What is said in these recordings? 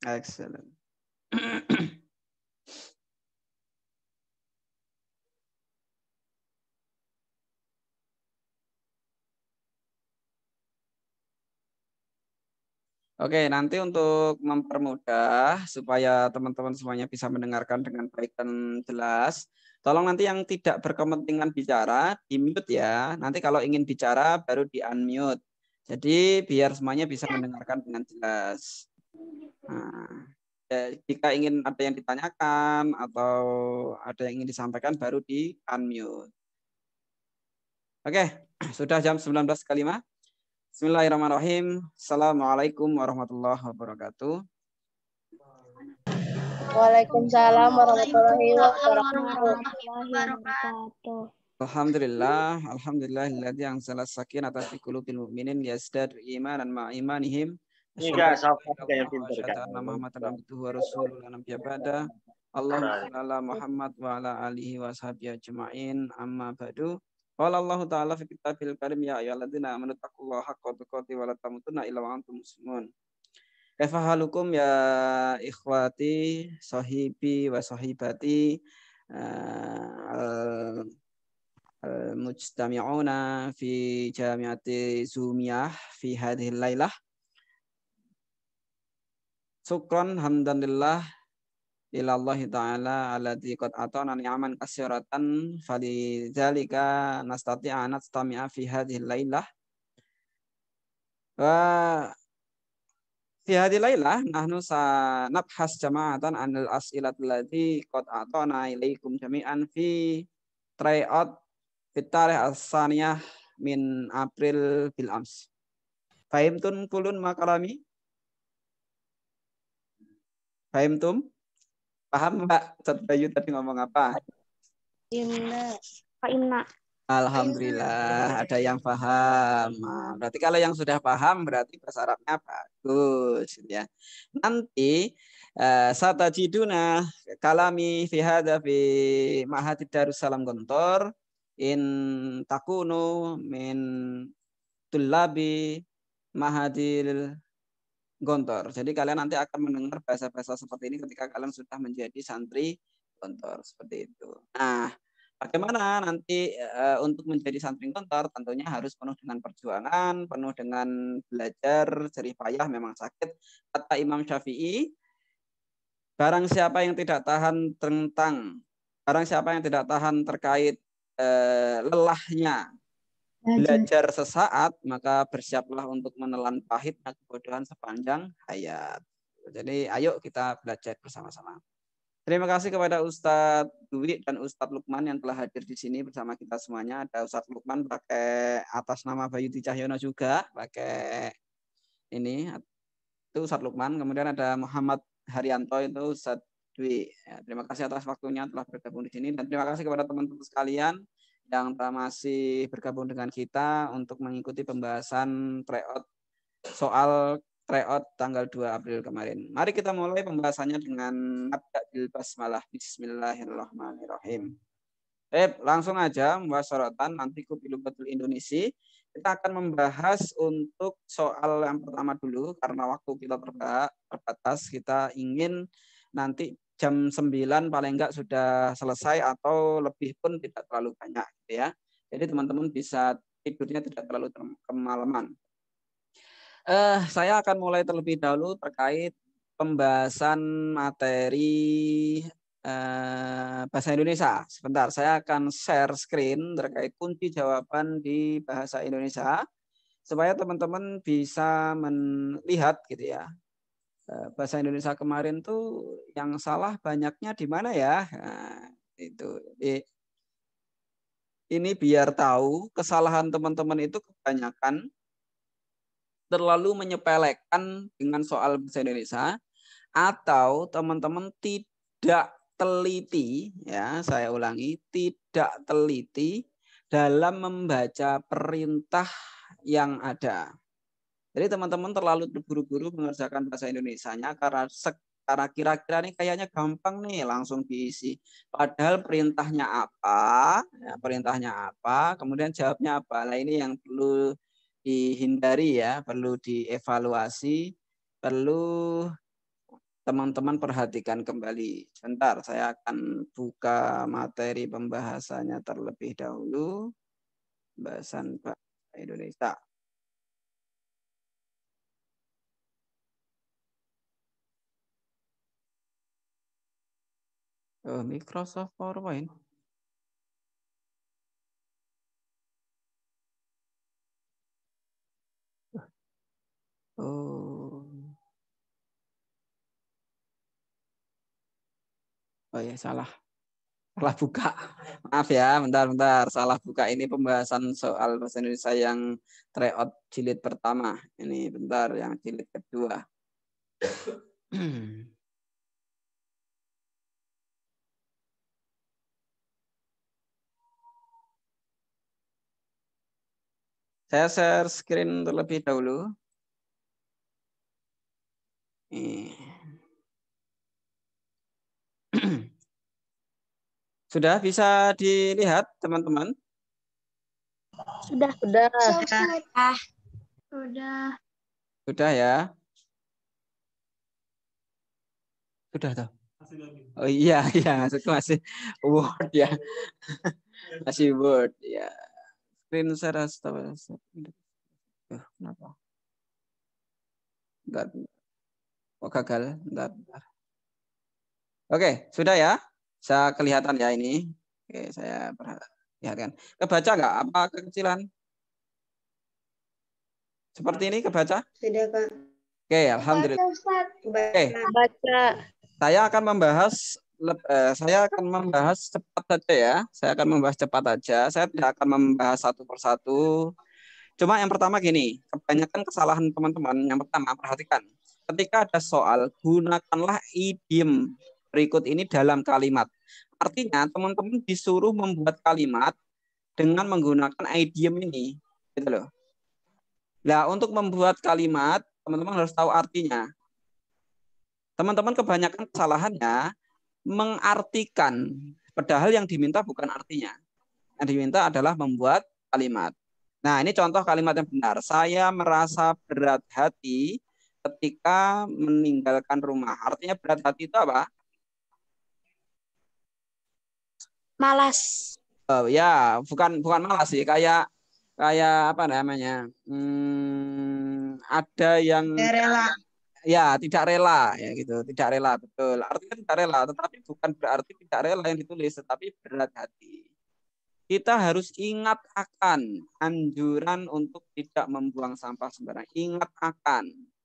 Excellent. Oke, nanti untuk mempermudah supaya teman-teman semuanya bisa mendengarkan dengan baik dan jelas, tolong nanti yang tidak berkepentingan bicara di-mute ya. Nanti kalau ingin bicara baru di-unmute. Jadi biar semuanya bisa mendengarkan dengan jelas. Nah, jika ingin ada yang ditanyakan atau ada yang ingin disampaikan baru di-unmute. Oke, sudah jam 19.05. Bismillahirrahmanirrahim. Assalamualaikum warahmatullahi wabarakatuh. Waalaikumsalam warahmatullahi wabarakatuh. Alhamdulillah, alhamdulillahilladzi anzala sakinata fi qulubil mu'minin yazdadu imanan ma'a imanihim. Muhammadan abduhu wa rasuluhu la nabiyya ba'da. Allahumma shalli ala Muhammad wa ala alihi wa sahbihi ajma'in. Amma ba'du. Qala Allah ta'ala fi kitabil karim ya ayyuhalladzina amanu taqullaha haqqa tuqatih wa la tamutunna illa wa antum muslimun. Kaifa halukum ya ikhwati, sahibi wa sahibati al-mujtami'una fi jami'ati Zumiyah fi hadhil lailah. Syukran hamdanillah ilallahi ta'ala alladzi qad atana ni'aman katsiratan falidzalika nastati'a an nastami'a fi hadhil lailah. Wa fi hadhil lailah nahnu sanabhas jama'atan anil as'ilatil lati qad atana ilaikum jami'an fi tryout fitarih as-saniyah min April bil ams. Fahimtum kulun makalami? Fahimtum? Paham Mbak? Ustaz Bayu tadi ngomong apa? Inna. Alhamdulillah ada yang paham. Nah, berarti kalau yang sudah paham berarti bahasa Arabnya bagus ya. Nanti satajiduna kalami fi hadza fi Ma'had Darussalam Gontor in takunu min tullabi Mahadil Gontor. Jadi kalian nanti akan mendengar bahasa-bahasa seperti ini ketika kalian sudah menjadi santri Gontor seperti itu. Nah, bagaimana nanti untuk menjadi santri Gontor? Tentunya harus penuh dengan perjuangan, penuh dengan belajar, jerih payah, memang sakit. Kata Imam Syafi'i, barang siapa yang tidak tahan terkait lelahnya belajar sesaat, maka bersiaplah untuk menelan pahitnya kebodohan sepanjang hayat. Jadi ayo kita belajar bersama-sama. Terima kasih kepada Ustadz Dwi dan Ustadz Lukman yang telah hadir di sini bersama kita semuanya. Ada Ustadz Lukman pakai atas nama Bayuti Cahyono juga, pakai ini itu Ustadz Lukman. Kemudian ada Muhammad Haryanto itu Ustadz Dwi. Ya, terima kasih atas waktunya telah bergabung di sini dan terima kasih kepada teman-teman sekalian yang masih bergabung dengan kita untuk mengikuti pembahasan soal tryout tanggal 2 April kemarin. Mari kita mulai pembahasannya dengan nabda bil basmalah. Bismillahirrahmanirrahim. Langsung aja mubasyaratan nanti kupilu betul Indonesia. Kita akan membahas untuk soal yang pertama dulu karena waktu kita terbatas. Kita ingin nanti jam 9 paling enggak sudah selesai atau lebih pun tidak terlalu banyak gitu ya. Jadi teman-teman bisa tidurnya tidak terlalu kemalaman. Saya akan mulai terlebih dahulu terkait pembahasan materi bahasa Indonesia. Sebentar, saya akan share screen terkait kunci jawaban di bahasa Indonesia supaya teman-teman bisa melihat gitu ya. Bahasa Indonesia kemarin tuh yang salah banyaknya di mana ya? Nah, itu. Ini biar tahu kesalahan teman-teman itu kebanyakan terlalu menyepelekan dengan soal bahasa Indonesia atau teman-teman tidak teliti, ya saya ulangi, tidak teliti dalam membaca perintah yang ada. Jadi teman-teman terlalu terburu-buru mengerjakan bahasa Indonesianya karena kira-kira ini kayaknya gampang nih langsung diisi. Padahal perintahnya apa, ya, kemudian jawabnya apa. Nah ini yang perlu dihindari ya, perlu dievaluasi, perlu teman-teman perhatikan kembali. Sebentar, saya akan buka materi pembahasannya terlebih dahulu. Pembahasan bahasa Indonesia. Oh, Microsoft PowerPoint. Oh. Oh ya, salah buka. Maaf ya, bentar. Salah buka. Ini pembahasan soal bahasa Indonesia yang tryout jilid pertama. Ini bentar, yang jilid kedua. Saya share screen terlebih dahulu. Sudah bisa dilihat, teman-teman? Sudah. Sudah ya? Sudah toh? Oh iya, maksudku masih Word ya. Masih Word ya. Screen share kenapa? Enggak. Kok gagal? Bentar. Oke, sudah ya? Bisa kelihatan ya ini. Oke, saya perhatikan. Kebaca nggak? Apa kekecilan? Seperti ini kebaca? Sudah, Pak. Oke, alhamdulillah. Oke. Baca. Saya akan membahas cepat saja ya. Saya akan membahas cepat saja. Saya tidak akan membahas satu persatu. Cuma yang pertama gini, kebanyakan kesalahan teman-teman. Yang pertama, perhatikan. Ketika ada soal, gunakanlah idiom berikut ini dalam kalimat. Artinya, teman-teman disuruh membuat kalimat dengan menggunakan idiom ini. Gitu loh. Nah, untuk membuat kalimat, teman-teman harus tahu artinya. Teman-teman kebanyakan kesalahannya mengartikan, padahal yang diminta bukan artinya. Yang diminta adalah membuat kalimat. Nah, ini contoh kalimat yang benar. Saya merasa berat hati ketika meninggalkan rumah. Artinya berat hati itu apa? Malas. Oh ya, bukan malas sih, kayak apa namanya? Ada yang Rela. ya tidak rela ya gitu, tidak rela, betul. Artinya tidak rela, tetapi bukan berarti tidak rela yang ditulis, tetapi berat hati. Kita harus ingat akan anjuran untuk tidak membuang sampah sembarangan.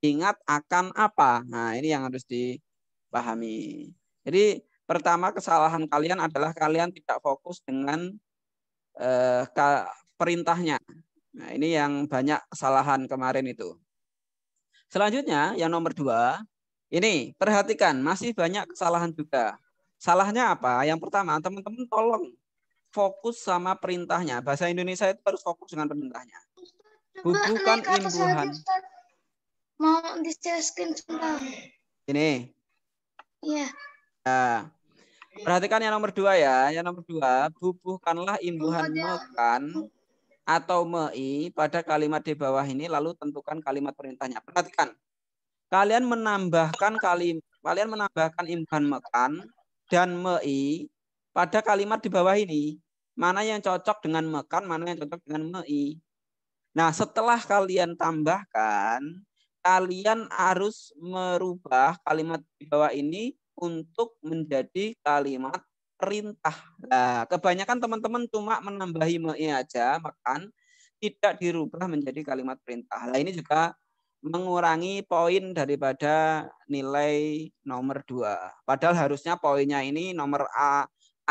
Ingat akan apa? Nah, ini yang harus dipahami. Jadi pertama, kesalahan kalian adalah kalian tidak fokus dengan perintahnya. Nah, ini yang banyak kesalahan kemarin itu. Selanjutnya, yang nomor 2, ini perhatikan, masih banyak kesalahan juga. Salahnya apa? Yang pertama, teman-teman tolong fokus sama perintahnya. Bahasa Indonesia itu harus fokus dengan perintahnya. Bukan imbuhan. Mau di-share sebentar. Ini. Iya. Nah, perhatikan yang nomor 2 ya. Yang nomor 2, bubuhkanlah imbuhan mekan atau mei pada kalimat di bawah ini, lalu tentukan kalimat perintahnya. Perhatikan. Kalian menambahkan imbuhan mekan dan mei pada kalimat di bawah ini. Mana yang cocok dengan mekan, mana yang cocok dengan mei. Nah, setelah kalian tambahkan, kalian harus merubah kalimat di bawah ini untuk menjadi kalimat perintah. Nah, kebanyakan teman-teman cuma menambahi mei aja, mekan, tidak dirubah menjadi kalimat perintah. Nah, ini juga mengurangi poin daripada nilai nomor 2. Padahal harusnya poinnya ini nomor A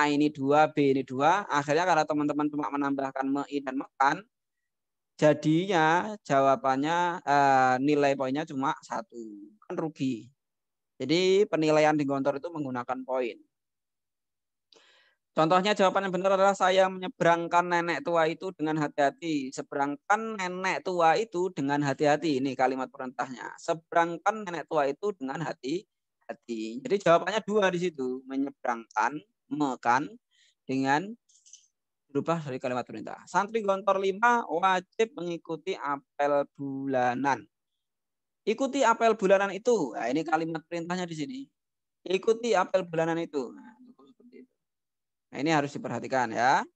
ini 2, B ini 2. Akhirnya karena teman-teman cuma menambahkan mei dan mekan, jadinya jawabannya nilai poinnya cuma 1. Kan rugi. Jadi penilaian di Gontor itu menggunakan poin. Contohnya jawaban yang benar adalah saya menyeberangkan nenek tua itu dengan hati-hati. Seberangkan nenek tua itu dengan hati-hati. Ini kalimat perintahnya. Seberangkan nenek tua itu dengan hati-hati. Jadi jawabannya 2 di situ. Menyeberangkan, mekan, dengan berubah dari kalimat perintah. Santri Gontor 5 wajib mengikuti apel bulanan. Ikuti apel bulanan itu. Nah, ini kalimat perintahnya di sini. Ikuti apel bulanan itu. Nah, ini harus diperhatikan ya.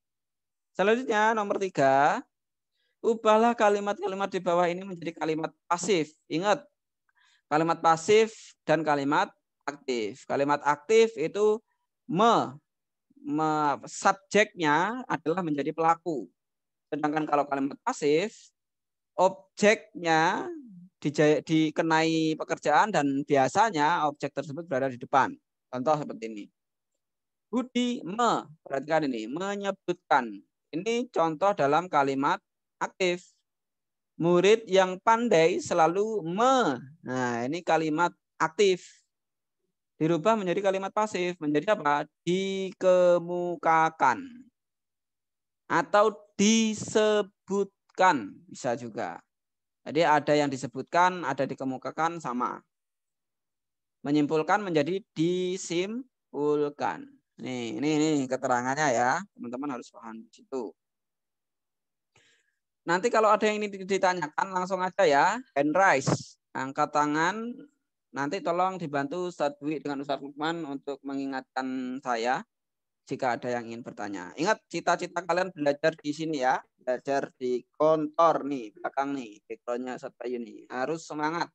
Selanjutnya nomor 3. Ubahlah kalimat-kalimat di bawah ini menjadi kalimat pasif. Ingat, kalimat pasif dan kalimat aktif. Kalimat aktif itu subjeknya adalah menjadi pelaku. Sedangkan kalau kalimat pasif, objeknya dikenai pekerjaan dan biasanya objek tersebut berada di depan. Contoh seperti ini. Budi perhatikan ini, menyebutkan. Ini contoh dalam kalimat aktif. Murid yang pandai selalu Nah, ini kalimat aktif. Dirubah menjadi kalimat pasif. Menjadi apa? Dikemukakan. Atau disebutkan. Bisa juga. Jadi ada yang disebutkan, ada dikemukakan, sama. Menyimpulkan menjadi disimpulkan. Ini keterangannya ya. Teman-teman harus paham di situ. Nanti kalau ada yang ini ditanyakan langsung aja ya, hand raise, angkat tangan. Nanti tolong dibantu Ustadz Dwi dengan Ustadz Lukman untuk mengingatkan saya jika ada yang ingin bertanya. Ingat cita-cita kalian belajar di sini ya, belajar di kontor nih, belakang nih, backgroundnya Ustadz Bayu nih. Harus semangat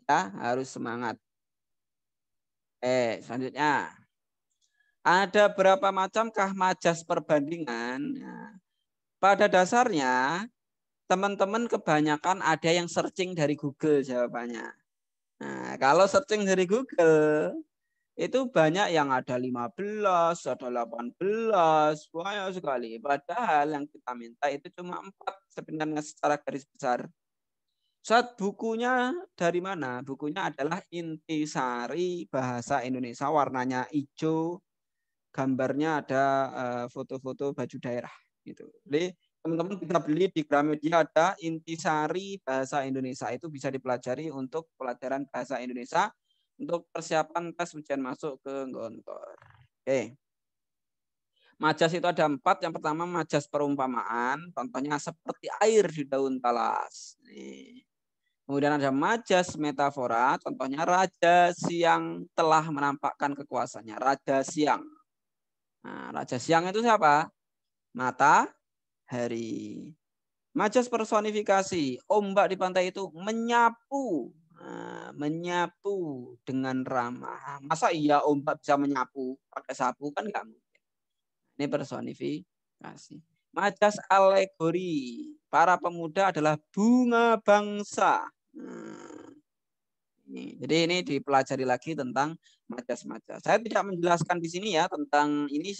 ya, harus semangat. Selanjutnya. Ada berapa macamkah majas perbandingan? Nah, pada dasarnya teman-teman kebanyakan ada yang searching dari Google jawabannya. Nah, kalau searching dari Google itu banyak yang ada 15, ada 18, banyak sekali. Padahal yang kita minta itu cuma 4 sebenarnya secara garis besar. Bukunya dari mana? Bukunya adalah Intisari Bahasa Indonesia, warnanya hijau, gambarnya ada foto-foto baju daerah gitu. Jadi teman-teman kita beli di Gramedia ada Intisari Bahasa Indonesia, itu bisa dipelajari untuk pelajaran bahasa Indonesia untuk persiapan tes ujian masuk ke Gontor. Oke. Majas itu ada 4. Yang pertama majas perumpamaan, contohnya seperti air di daun talas. Nih. Kemudian ada majas metafora, contohnya raja siang telah menampakkan kekuasaannya, raja siang. Nah, raja siang itu siapa? Matahari. Majas personifikasi, ombak di pantai itu menyapu. Nah, menyapu dengan ramah. Masa iya ombak bisa menyapu pakai sapu? Kan enggak mungkin. Ini personifikasi. Majas alegori, para pemuda adalah bunga bangsa. Jadi ini dipelajari lagi tentang majas-majas. Saya tidak menjelaskan di sini ya tentang ini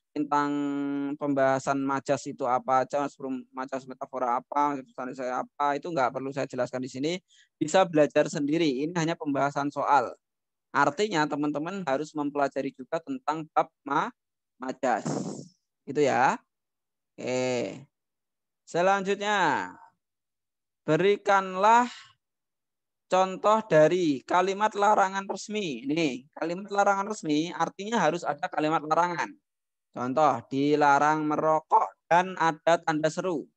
tentang pembahasan majas itu apa aja, majas metafora apa, saya apa, itu nggak perlu saya jelaskan di sini. Bisa belajar sendiri. Ini hanya pembahasan soal. Artinya teman-teman harus mempelajari juga tentang bab majas. Itu ya. Oke. Selanjutnya, berikanlah contoh dari kalimat larangan resmi. Nih, kalimat larangan resmi artinya harus ada kalimat larangan. Contoh, dilarang merokok dan ada tanda seru.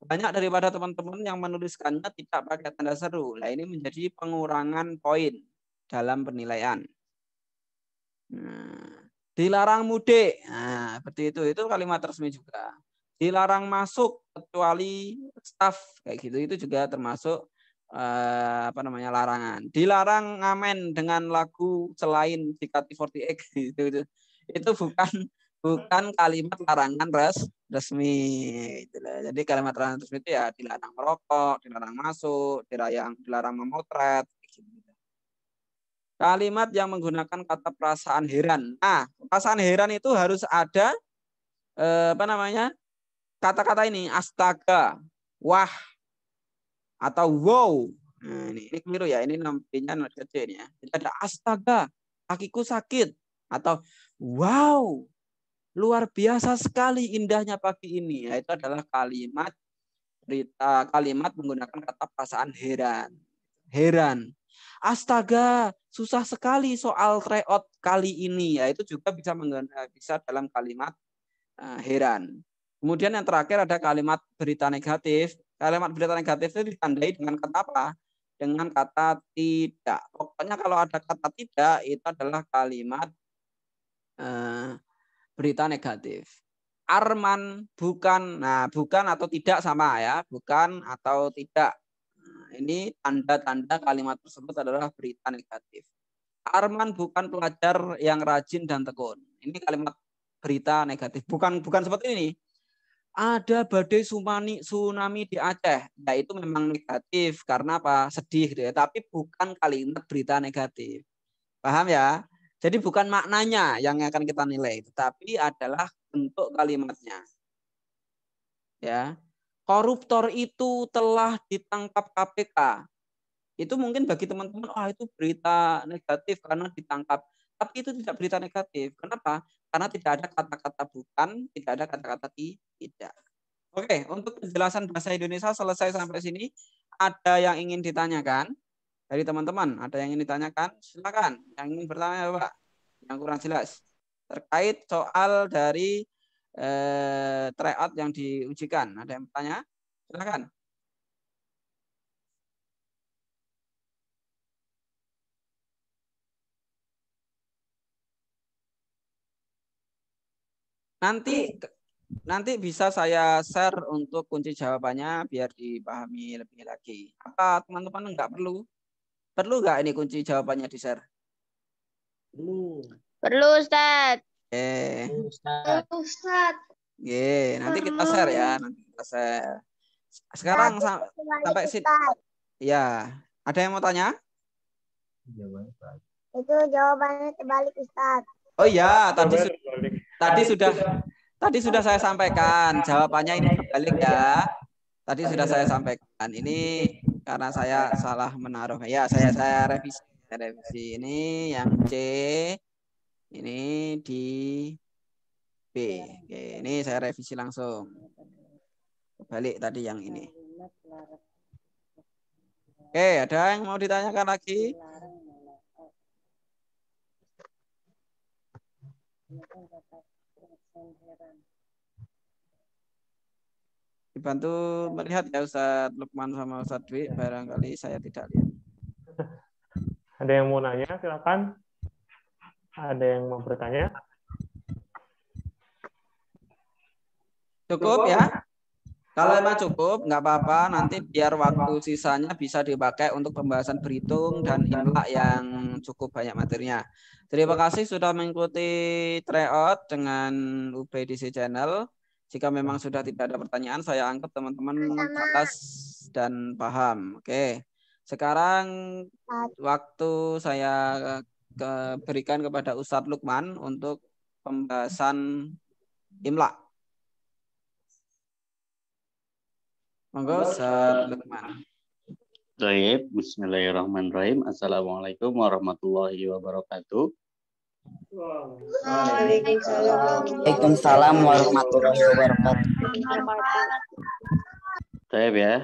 Banyak daripada teman-teman yang menuliskannya tidak pakai tanda seru. Nah, ini menjadi pengurangan poin dalam penilaian. Nah, dilarang mudik. Nah, seperti itu. Itu kalimat resmi juga. Dilarang masuk kecuali staf kayak gitu. Itu juga termasuk larangan. Dilarang ngamen dengan lagu selain JKT48 gitu. Itu bukan kalimat larangan resmi gitu. Jadi kalimat larangan resmi itu ya dilarang merokok, dilarang masuk, dilarang memotret gitu. Kalimat yang menggunakan kata perasaan heran. Nah, perasaan heran itu harus ada kata-kata ini, astaga, wah, atau wow. Nah, ini keliru ya, ini nampinya not kecil ya. Jadi ada astaga, kakiku sakit, atau wow, luar biasa sekali indahnya pagi ini. Ya, itu adalah kalimat menggunakan kata perasaan heran. Heran. Astaga, susah sekali soal tryout kali ini. Ya, itu juga bisa dalam kalimat heran. Kemudian yang terakhir ada kalimat berita negatif. Kalimat berita negatif itu ditandai dengan kata apa? dengan kata tidak. Pokoknya kalau ada kata tidak itu adalah kalimat berita negatif. Arman bukan, nah bukan atau tidak sama ya, bukan atau tidak. Nah, ini tanda-tanda kalimat tersebut adalah berita negatif. Arman bukan pelajar yang rajin dan tekun. Ini kalimat berita negatif. Bukan seperti ini. Ada badai tsunami di Aceh. Ya itu memang negatif karena apa? Sedih gitu ya. Tapi bukan kalimat berita negatif. Paham ya? Jadi bukan maknanya yang akan kita nilai, tetapi adalah bentuk kalimatnya. Ya. Koruptor itu telah ditangkap KPK. Itu mungkin bagi teman-teman, itu berita negatif karena ditangkap. Tapi itu tidak berita negatif. Kenapa? Karena tidak ada kata-kata bukan, tidak ada kata-kata tidak. Oke, untuk penjelasan bahasa Indonesia selesai sampai sini. Ada yang ingin ditanyakan dari teman-teman? Ada yang ingin ditanyakan? Silakan. Yang ingin bertanya, Pak. Yang kurang jelas. Terkait soal dari tryout yang diujikan. Ada yang bertanya? Silakan. Nanti bisa saya share untuk kunci jawabannya biar dipahami lebih lagi. Apa teman-teman nggak perlu? Perlu nggak ini kunci jawabannya di share? Perlu, Ustaz. Ustaz. Nanti kita share ya. Nanti kita share. Sekarang sampai sini. Ya, ada yang mau tanya? Itu jawabannya terbalik, Ustaz. Oh iya, tadi sudah saya sampaikan. Jawabannya ini terbalik ya. Tadi sudah saya sampaikan. Ini karena saya salah menaruh. Ya, saya revisi. Ini yang C. Ini di B. Oke, ini saya revisi langsung. Balik tadi yang ini. Oke, ada yang mau ditanyakan lagi? Dibantu melihat ya Ustaz Lukman sama Ustaz Dwi, barangkali saya tidak lihat. Ada yang mau nanya, silakan. Ada yang mau bertanya? Cukup ya? Kalau emang cukup, nggak apa-apa. Nanti biar waktu sisanya bisa dipakai untuk pembahasan berhitung dan imla yang cukup banyak materinya. Terima kasih sudah mengikuti tryout dengan UBDC Channel. Jika memang sudah tidak ada pertanyaan, saya anggap teman-teman jelas dan paham. Oke. Sekarang waktu saya berikan kepada Ustadz Lukman untuk pembahasan imla. Monggo Ustaz Lukman. Baik, bismillahirrahmanirrahim. Assalamualaikum warahmatullahi wabarakatuh. Waalaikumsalam warahmatullahi wabarakatuh. Baik ya.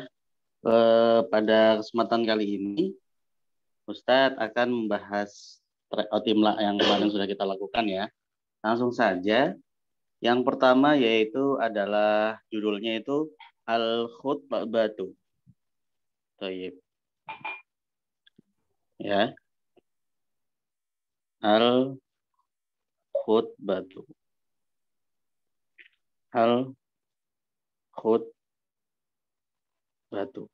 Pada kesempatan kali ini, Ustadz akan membahas tryout imla yang kemarin sudah kita lakukan ya. Langsung saja. Yang pertama yaitu adalah judulnya itu Al-Khutbatu. Baik. Ya. Al-Khutbatu. Al-Khutbatu.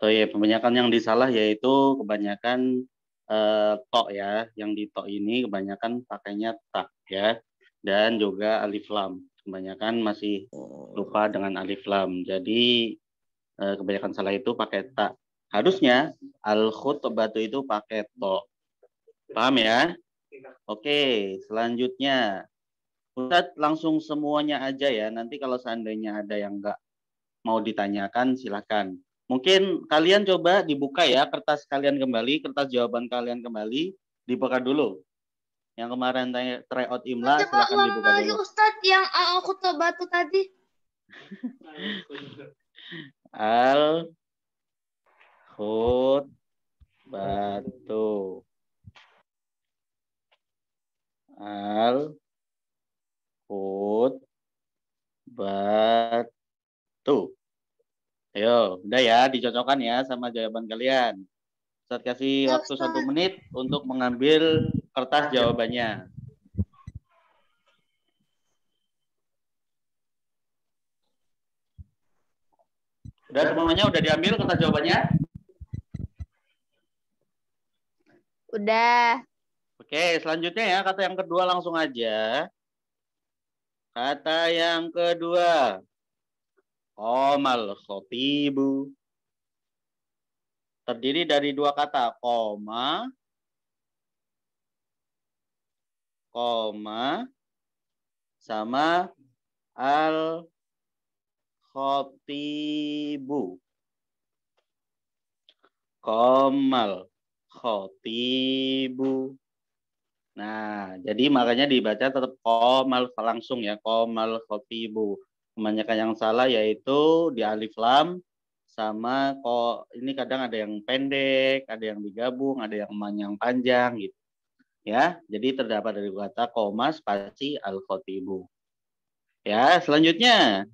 Kebanyakan yang disalah yaitu kebanyakan tok ya. Yang di tok ini kebanyakan pakainya tak ya. Dan juga alif lam. Kebanyakan masih lupa dengan alif lam. Jadi kebanyakan salah itu pakai tak. Harusnya al-khutbatu itu pakai to. Paham ya? Oke, selanjutnya Ustadz langsung semuanya aja ya. Nanti kalau seandainya ada yang nggak mau ditanyakan silakan. Mungkin kalian coba dibuka ya kertas kalian kembali, kertas jawaban kalian kembali, dibuka dulu. Yang kemarin tryout imla silakan dibuka dulu. Ustadz yang khutbatu tadi. Al-khutbatu. Al-khutbatu. Ayo, udah ya, dicocokkan ya sama jawaban kalian. Ustaz kasih Ya, waktu Ustaz. 1 menit untuk mengambil kertas jawabannya. Udah semuanya udah diambil kertas jawabannya? Udah. Oke, selanjutnya ya, kata yang kedua langsung aja. Kata yang kedua. Qomal khotibu. Terdiri dari 2 kata. Koma, sama al khotibu. Qomal khotibu. Nah, jadi makanya dibaca tetap qomal langsung ya. Qomal khotibu. Kebanyakan yang salah yaitu di alif lam sama ini kadang ada yang pendek, ada yang digabung, ada yang panjang gitu. Ya, jadi terdapat dari kata koma spasi al khotibu. Ya, selanjutnya.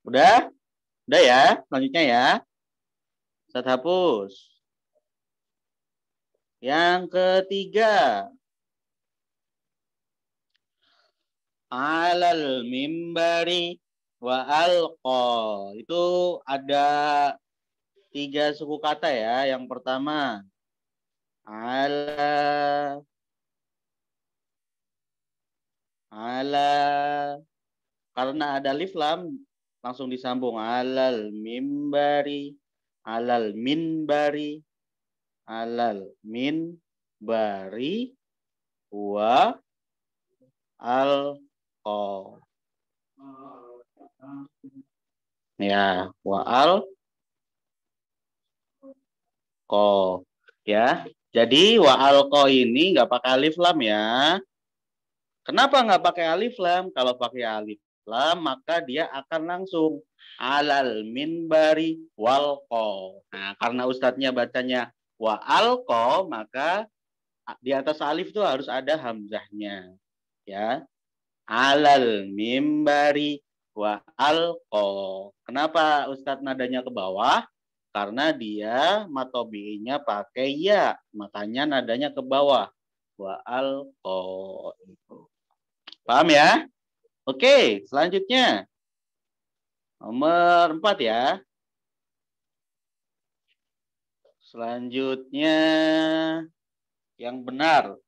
Udah? Udah ya, selanjutnya ya. Ustaz hapus. Yang ketiga. Alal mimbari wa alqa. Itu ada 3 suku kata ya. Yang pertama ala, karena ada alif lam langsung disambung alal mimbari, alal minbari, alal minbari wa alqa. Ya, wa alqa. Ya, jadi wa alqa ini nggak pakai alif lam ya. Kenapa nggak pakai alif lam? Kalau pakai alif lam maka dia akan langsung alal minbari walqa. Nah, karena ustadznya bacanya wa alqa, maka di atas alif itu harus ada hamzahnya. Ya. Alal minbari wa alqa. Kenapa ustadz nadanya ke bawah? Karena dia matobi'inya pakai ya, makanya nadanya ke bawah. Wa alqa. Paham ya? Oke, selanjutnya. Nomor 4 ya. Selanjutnya yang benar.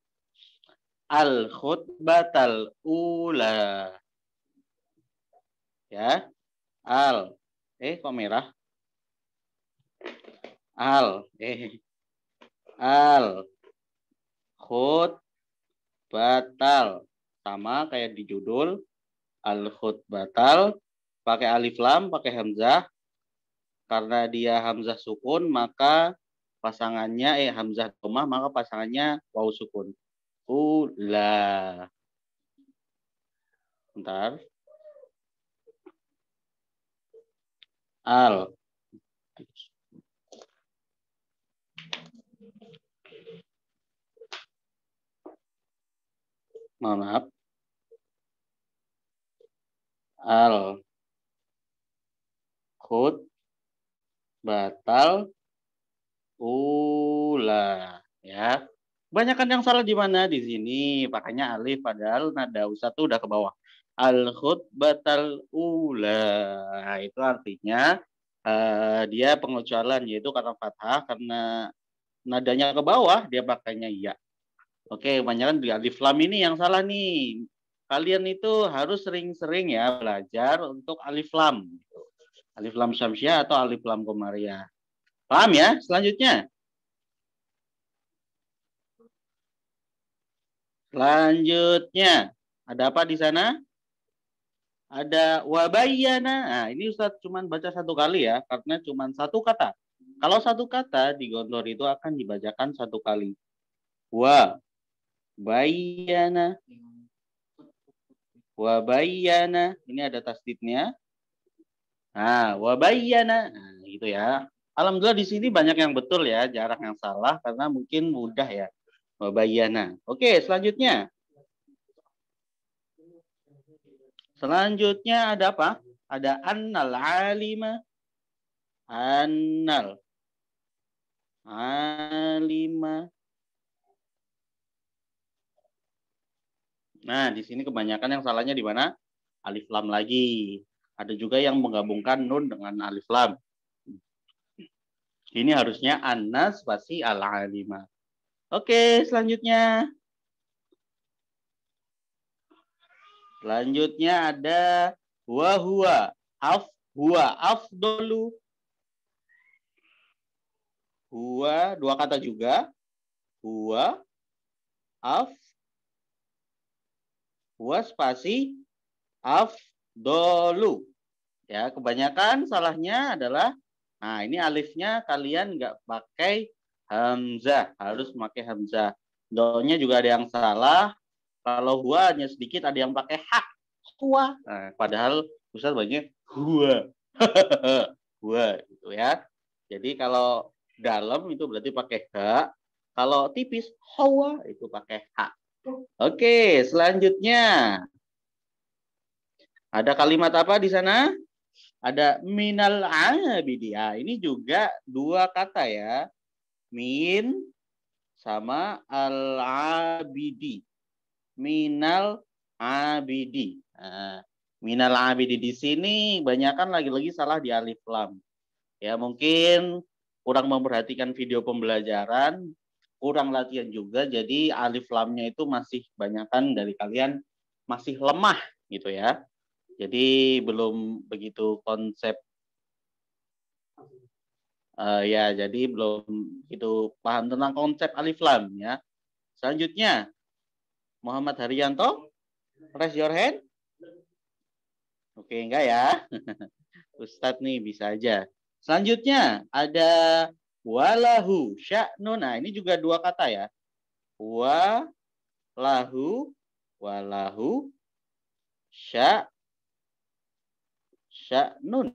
Al-khutbatal ula. Ya. Kok merah? Al-khutbatal. Sama kayak di judul. Al-khutbatal. Pakai alif lam, pakai hamzah. Karena dia hamzah sukun, maka pasangannya hamzah dhammah, maka pasangannya waw sukun. Ula. Bentar. Al. Mohon maaf. Al. Khut. Batal. Ula. Ya. Kebanyakan yang salah di mana? Di sini pakainya alif, padahal nada ustadz itu udah ke bawah. Al khutbatal ula. Nah, itu artinya dia pengecualian, yaitu kata fathah, karena nadanya ke bawah dia pakainya ya. Oke, kebanyakan di alif lam ini yang salah nih. Kalian itu harus sering-sering ya belajar untuk alif lam. Alif lam syamsiah atau alif lam komariah. Paham ya? Selanjutnya. Selanjutnya, ada apa di sana? Ada wabayana. Nah, ini Ustaz cuman baca 1 kali ya, karena cuman 1 kata. Kalau 1 kata di Gontor itu akan dibacakan 1 kali. Wabayana. Wabayana. Ini ada tasdidnya. Nah, wabayana. Nah, gitu ya. Alhamdulillah di sini banyak yang betul ya, jarang yang salah karena mungkin mudah ya. Wabayana. Oke, selanjutnya. Selanjutnya ada apa? Ada annal alima. Annal. Alima. Nah, di sini kebanyakan yang salahnya di mana? Alif lam lagi. Ada juga yang menggabungkan nun dengan alif lam. Ini harusnya annas spasi al-alima. Oke, selanjutnya. Selanjutnya ada huwa. Huwa afdolu. Huwa, dua kata juga. Huwa spasi afdolu. Ya, kebanyakan salahnya adalah, nah ini alifnya kalian nggak pakai hamzah, harus pakai hamzah. Do-nya juga ada yang salah. Kalau huwa hanya sedikit ada yang pakai hak. Huwa. Nah, padahal Ustaz banyak huwa. Huwa gitu ya. Jadi kalau dalam itu berarti pakai hak. Kalau tipis huwa itu pakai hak. Oke, selanjutnya. Ada kalimat apa di sana? Ada minal abidi. Ya, ini juga dua kata ya. Min sama al-abidi. Minal abidi. Nah, minal abidi di sini banyakkan lagi-lagi salah di alif lam. Ya, mungkin kurang memperhatikan video pembelajaran, kurang latihan juga, jadi alif lamnya itu masih banyakkan dari kalian masih lemah gitu ya. Jadi belum begitu konsep ya, jadi belum itu paham tentang konsep alif lam ya. Selanjutnya Muhammad Haryanto, raise your hand. Oke, enggak ya? Ustadz nih bisa aja. Selanjutnya ada walahu sya'nun. Nah, ini juga dua kata ya. Walahu sya'nun.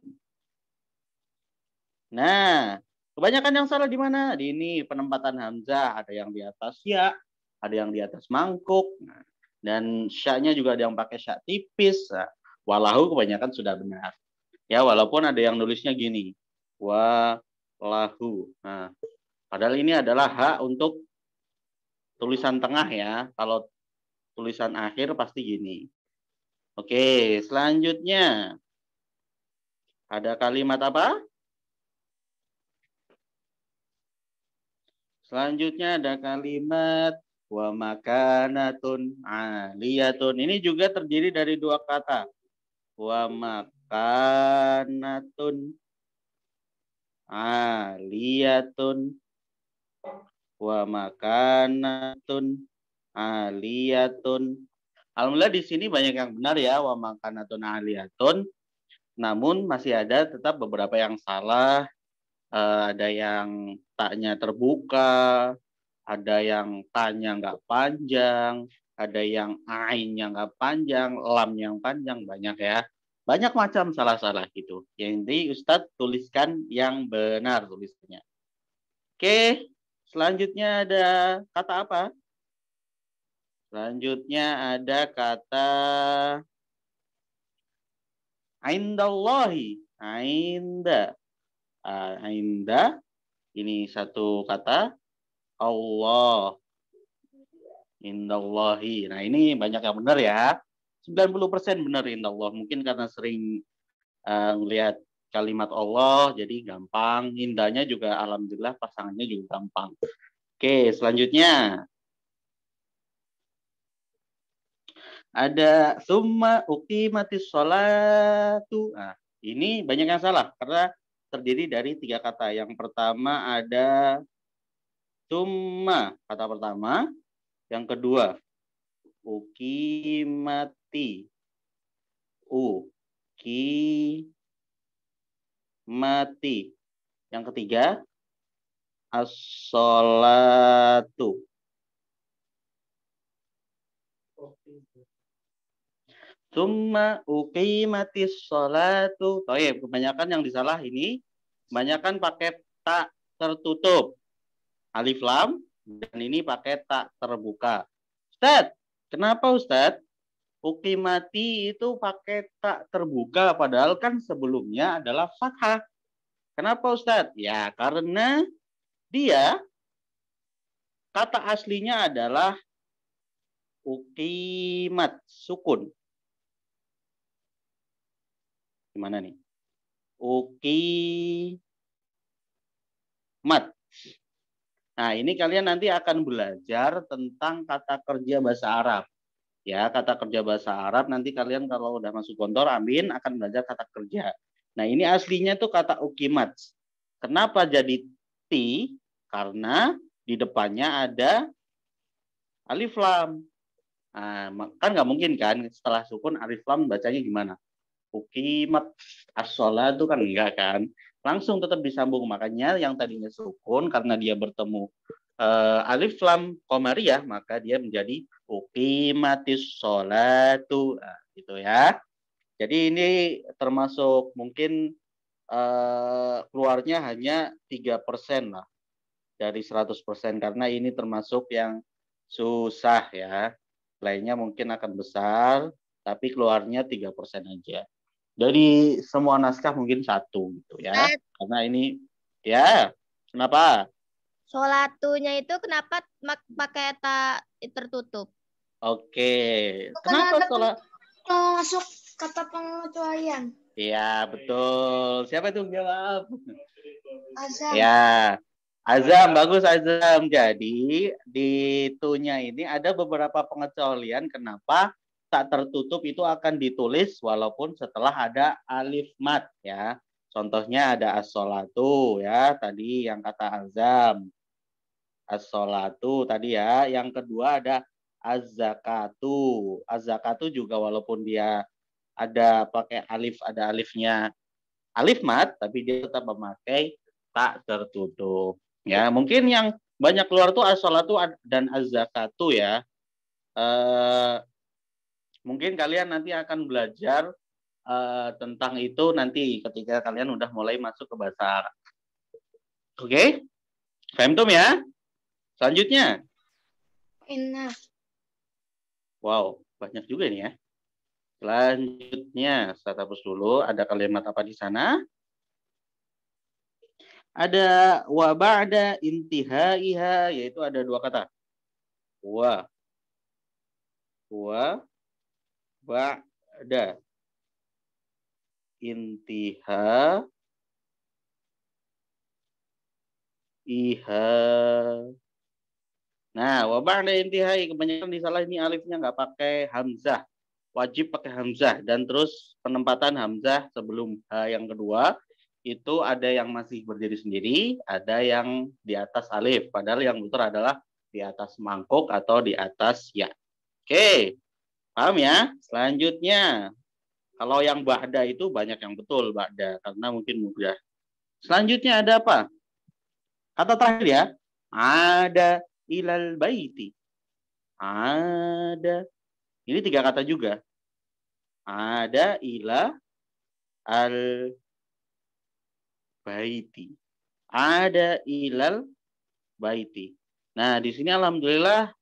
Nah, kebanyakan yang salah di mana? Di ini penempatan hamzah, ada yang di atas ya, ada yang di atas mangkuk. Nah, dan sya-nya juga ada yang pakai sya tipis. Nah, walahu kebanyakan sudah benar. Ya, walaupun ada yang nulisnya gini. Walahu. Nah, padahal ini adalah hak untuk tulisan tengah ya. Kalau tulisan akhir pasti gini. Oke, selanjutnya. Ada kalimat apa? Selanjutnya ada kalimat wa makanatun aliyatun. Ini juga terdiri dari dua kata. Wa makanatun aliyatun. Wa makanatun aliyatun. Alhamdulillah di sini banyak yang benar ya, wa makanatun aliyatun. Namun masih ada tetap beberapa yang salah. Ada yang taknya terbuka, ada yang tanya nggak panjang, ada yang ainnya nggak panjang, lam yang panjang, banyak ya. Banyak macam salah-salah gitu. Jadi Ustadz tuliskan yang benar tulisannya. Oke, selanjutnya ada kata apa? Selanjutnya ada kata indallahi. Ainda, ini satu kata. Allah. Indallahi. Nah, ini banyak yang benar ya. 90% benar indallah. Mungkin karena sering melihat kalimat Allah, jadi gampang. Indahnya juga alhamdulillah pasangannya juga gampang. Oke, selanjutnya. Ada summa uqimatis sholatu. Nah, ini banyak yang salah karena terdiri dari tiga kata. Yang pertama ada summa, kata pertama. Yang kedua, uqimati. Uqimati. Yang ketiga, as-sholatu. Summa uqimatis sholatu. Toyib, kebanyakan yang disalah ini, kebanyakan pakai tak tertutup. Alif lam, dan ini pakai tak terbuka. Ustadz, kenapa Ustadz? Uqimati itu pakai tak terbuka, padahal kan sebelumnya adalah fathah. Kenapa Ustadz? Ya, karena dia kata aslinya adalah uqimat, sukun. Gimana nih? Uqimat. Nah, ini kalian nanti akan belajar tentang kata kerja bahasa Arab. Ya, kata kerja bahasa Arab nanti kalian kalau udah masuk Gontor Amin akan belajar kata kerja. Nah, ini aslinya tuh kata uqimat. Kenapa jadi ti? Karena di depannya ada alif lam. Nah, kan nggak mungkin kan setelah sukun alif lam bacanya gimana? Uqimat as-sholatu kan enggak kan? Langsung tetap disambung. Makanya yang tadinya sukun karena dia bertemu alif lam qamariyah maka dia menjadi uqimatis sholatu. Nah, gitu ya. Jadi ini termasuk mungkin keluarnya hanya 3% lah dari 100% karena ini termasuk yang susah ya. Lainnya mungkin akan besar tapi keluarnya 3% aja. Dari semua naskah mungkin 1 gitu ya. Karena ini ya, kenapa? Sholatunya itu kenapa pakai tak tertutup? Oke. Kenapa sholat? Masuk kata pengecualian. Iya, betul. Siapa itu jawab? Azam. Ya. Azam, bagus Azam. Jadi di tunya ini ada beberapa pengecualian kenapa tak tertutup itu akan ditulis walaupun setelah ada alif mat ya. Contohnya ada as-sholatu ya, tadi yang kata Azam. As-sholatu tadi ya. Yang kedua ada az-zakatu. Az-zakatu juga walaupun dia ada pakai alif, ada alifnya alif mat, tapi dia tetap memakai tak tertutup. Ya, mungkin yang banyak keluar tuh as-sholatu dan az-zakatu ya. Mungkin kalian nanti akan belajar tentang itu nanti ketika kalian udah mulai masuk ke bahasa Arab. Oke? Paham tuh ya? Selanjutnya. Enak. Wow, banyak juga nih ya. Selanjutnya, saya hapus dulu. Ada kalimat apa di sana? Ada wa ba'da intihaiha, yaitu ada 2 kata. Wa ba'da intiha iha. Nah, wa ba'da intihai kebanyakan di salah ini alifnya nggak pakai hamzah. Wajib pakai hamzah dan terus penempatan hamzah sebelum yang kedua itu ada yang masih berdiri sendiri, ada yang di atas alif. Padahal yang betul adalah di atas mangkuk atau di atas ya. Oke, paham ya? Selanjutnya, kalau yang ba'da itu banyak yang betul ba'da karena mungkin mudah. Selanjutnya ada apa? Kata terakhir ya, ada ilal baiti. Ada. Ini 3 kata juga. Ada ila al baiti. Ada ilal baiti. Nah, di sini alhamdulillah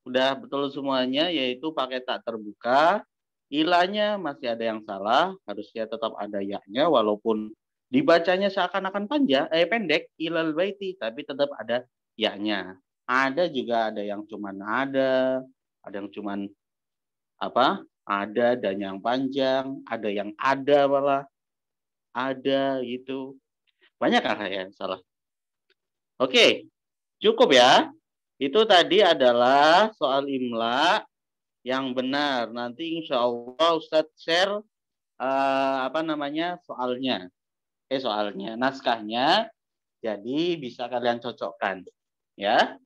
udah betul semuanya, yaitu pakai tak terbuka. Ilanya masih ada yang salah, harusnya tetap ada ya-nya walaupun dibacanya seakan-akan pendek, ilal baiti, tapi tetap ada ya-nya. Ada juga ada yang cuman ada yang cuman apa? Ada dan yang panjang, ada yang ada malah. Ada gitu. Banyak kan ya yang salah. Oke, cukup ya. Itu tadi adalah soal imla yang benar. Nanti insya Allah Ustadz share soalnya, naskahnya. Jadi bisa kalian cocokkan. Ya.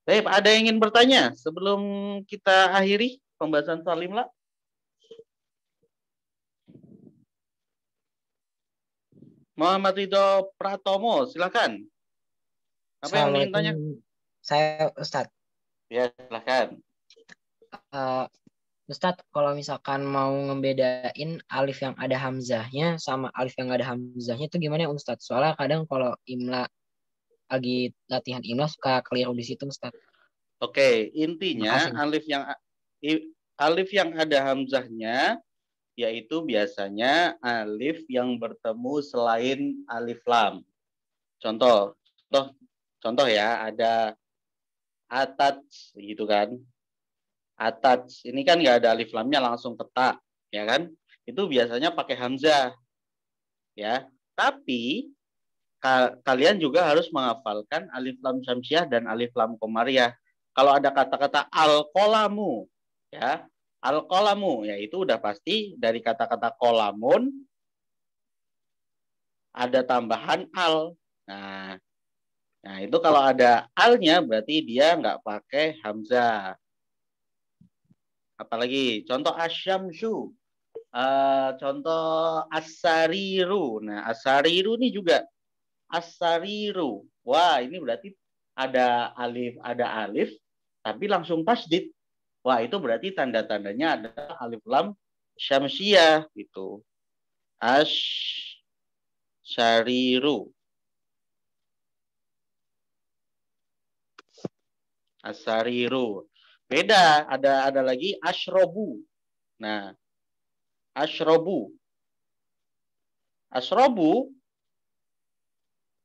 Baik, ada yang ingin bertanya sebelum kita akhiri pembahasan soal imla? Muhammad Ridho Pratomo, silakan. Apa yang ingin tanya? Saya Ustadz. Ya, silakan. Ustadz, kalau misalkan mau ngebedain alif yang ada hamzahnya sama alif yang nggak ada hamzahnya itu gimana Ustadz? Soalnya kadang kalau imla lagi latihan imla suka keliru di situ Ustadz. Oke, intinya alif yang ada hamzahnya yaitu biasanya alif yang bertemu selain alif lam. Contoh ya, ada atat gitu kan. Atat ini kan nggak ada alif lamnya, langsung ketak, ya kan? Itu biasanya pakai hamzah, ya. Tapi kalian juga harus menghafalkan alif lam syamsiah dan alif lam komariah. Kalau ada kata-kata al-qolamu, ya, al-qolamu, ya itu udah pasti dari kata-kata kolamun ada tambahan al. Nah itu kalau ada alnya berarti dia nggak pakai hamzah. Apalagi contoh asyamsu, contoh asariru. Nah asariru ini juga asariru. Wah, ini berarti ada alif, tapi langsung tasdid. Wah, itu berarti tanda-tandanya ada alif lam syamsiah gitu. Asyariru. Asariru. Beda, ada lagi asyrobu. Nah, asyrobu.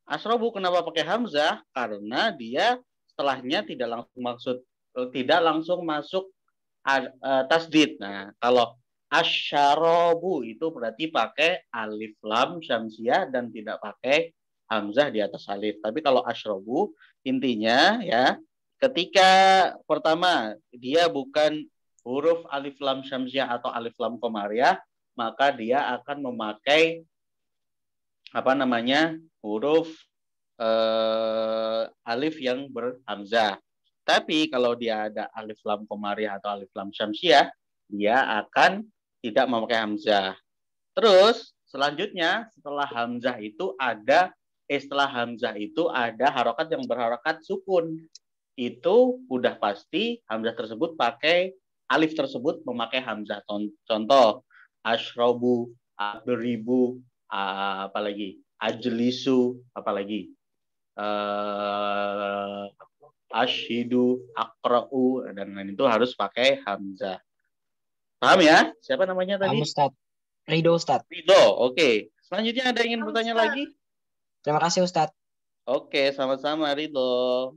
Asrobu kenapa pakai hamzah? Karena dia setelahnya tidak langsung masuk tasdid. Nah, kalau asyarobu itu berarti pakai alif lam syamsiah dan tidak pakai hamzah di atas alif. Tapi kalau asyrobu intinya ya, ketika pertama dia bukan huruf alif lam syamsiah atau alif lam komariah, maka dia akan memakai huruf alif yang berhamzah. Tapi kalau dia ada alif lam komariah atau alif lam syamsiah, dia akan tidak memakai hamzah. Terus selanjutnya setelah hamzah itu ada harokat yang berharokat sukun. Itu udah pasti hamzah tersebut pakai alif tersebut memakai hamzah. Contoh asyrobu, beribu, apalagi ajlisu, apalagi ashidu, akra'u, dan lain itu harus pakai hamzah. Paham ya? Siapa namanya tadi? Ustaz. Ridho, Ustaz. Ridho, oke. Selanjutnya ada yang ingin bertanya lagi? Terima kasih, Ustaz. Oke, sama-sama Ridho.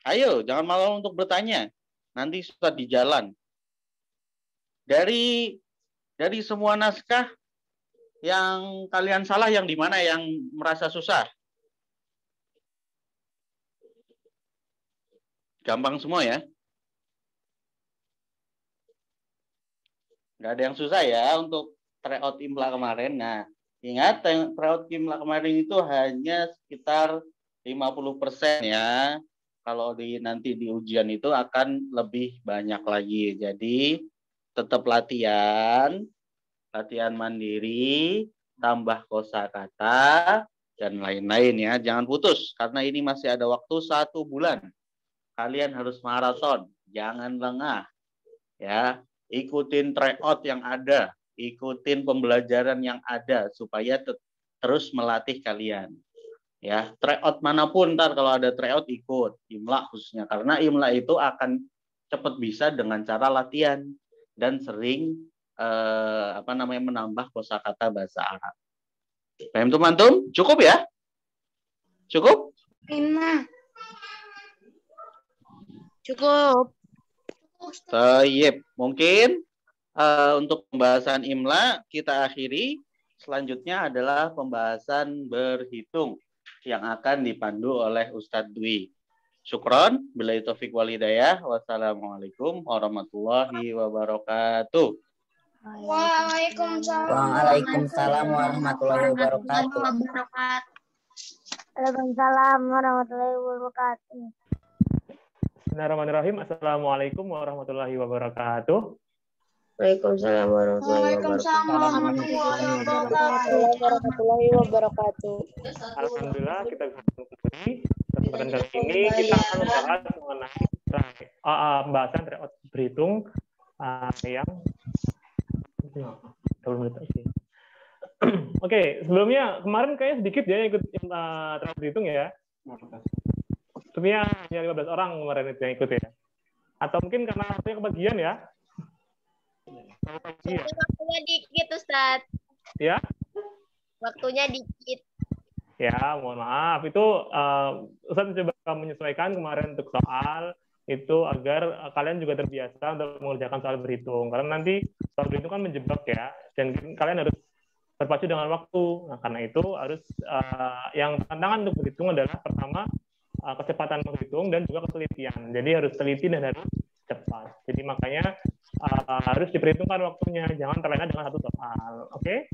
Ayo, jangan malu untuk bertanya. Nanti susah di jalan. Dari semua naskah, yang kalian salah yang di mana, yang merasa susah? Gampang semua ya? Nggak ada yang susah ya untuk tryout imla kemarin. Nah, ingat tryout imla kemarin itu hanya sekitar 50% ya. Kalau nanti di ujian itu akan lebih banyak lagi. Jadi tetap latihan mandiri, tambah kosakata dan lain-lain ya. Jangan putus karena ini masih ada waktu 1 bulan. Kalian harus maraton, jangan lengah. Ya, ikutin tryout yang ada, ikutin pembelajaran yang ada supaya terus melatih kalian. Ya, tryout manapun ntar kalau ada tryout ikut, imla khususnya karena imla itu akan cepat bisa dengan cara latihan dan sering menambah kosakata bahasa Arab. Paham teman-teman? Cukup ya? Cukup? Cukup. Tayyib. Mungkin untuk pembahasan imla kita akhiri. Selanjutnya adalah pembahasan berhitung yang akan dipandu oleh Ustadz Dwi. Syukron. Billahi taufiq wal hidayah. Wassalamualaikum warahmatullahi wabarakatuh. Waalaikumsalam warahmatullahi wabarakatuh. Waalaikumsalam warahmatullahi wabarakatuh. Bismillahirrahmanirrahim. Assalamualaikum warahmatullahi wabarakatuh. Waalaikumsalam warahmatullahi wabarakatuh. Alhamdulillah kita bisa kembali. Kesempatan kali ini kita akan membahas mengenai pembahasan tryout berhitung yang Oke, sebelumnya kemarin kayaknya sedikit ya ikut tryout berhitung ya. Sebenarnya hanya 15 orang kemarin itu yang ikut ya. Atau mungkin karena waktunya kebagian ya. Iya. Waktunya dikit, Ustaz. Ya. Waktunya dikit. Ya, mohon maaf. Itu Ustaz coba menyesuaikan kemarin untuk soal itu agar kalian juga terbiasa untuk mengerjakan soal berhitung. Karena nanti soal berhitung kan menjebak ya, dan kalian harus berpacu dengan waktu. Nah, karena itu harus yang tantangan untuk berhitung adalah pertama kecepatan menghitung dan juga ketelitian. Jadi harus teliti dan harus cepat. Jadi makanya harus diperhitungkan waktunya, jangan terlena dengan satu soal. Oke?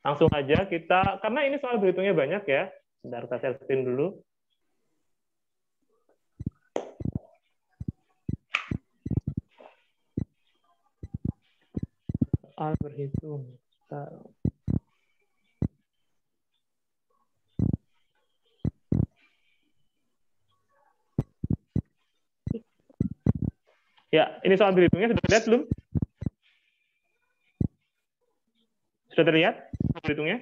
Langsung aja kita, karena ini soal berhitungnya banyak ya. Bentar, kita share screen dulu. Soal berhitung. Ya, ini soal berhitungnya sudah terlihat belum? Sudah terlihat berhitungnya?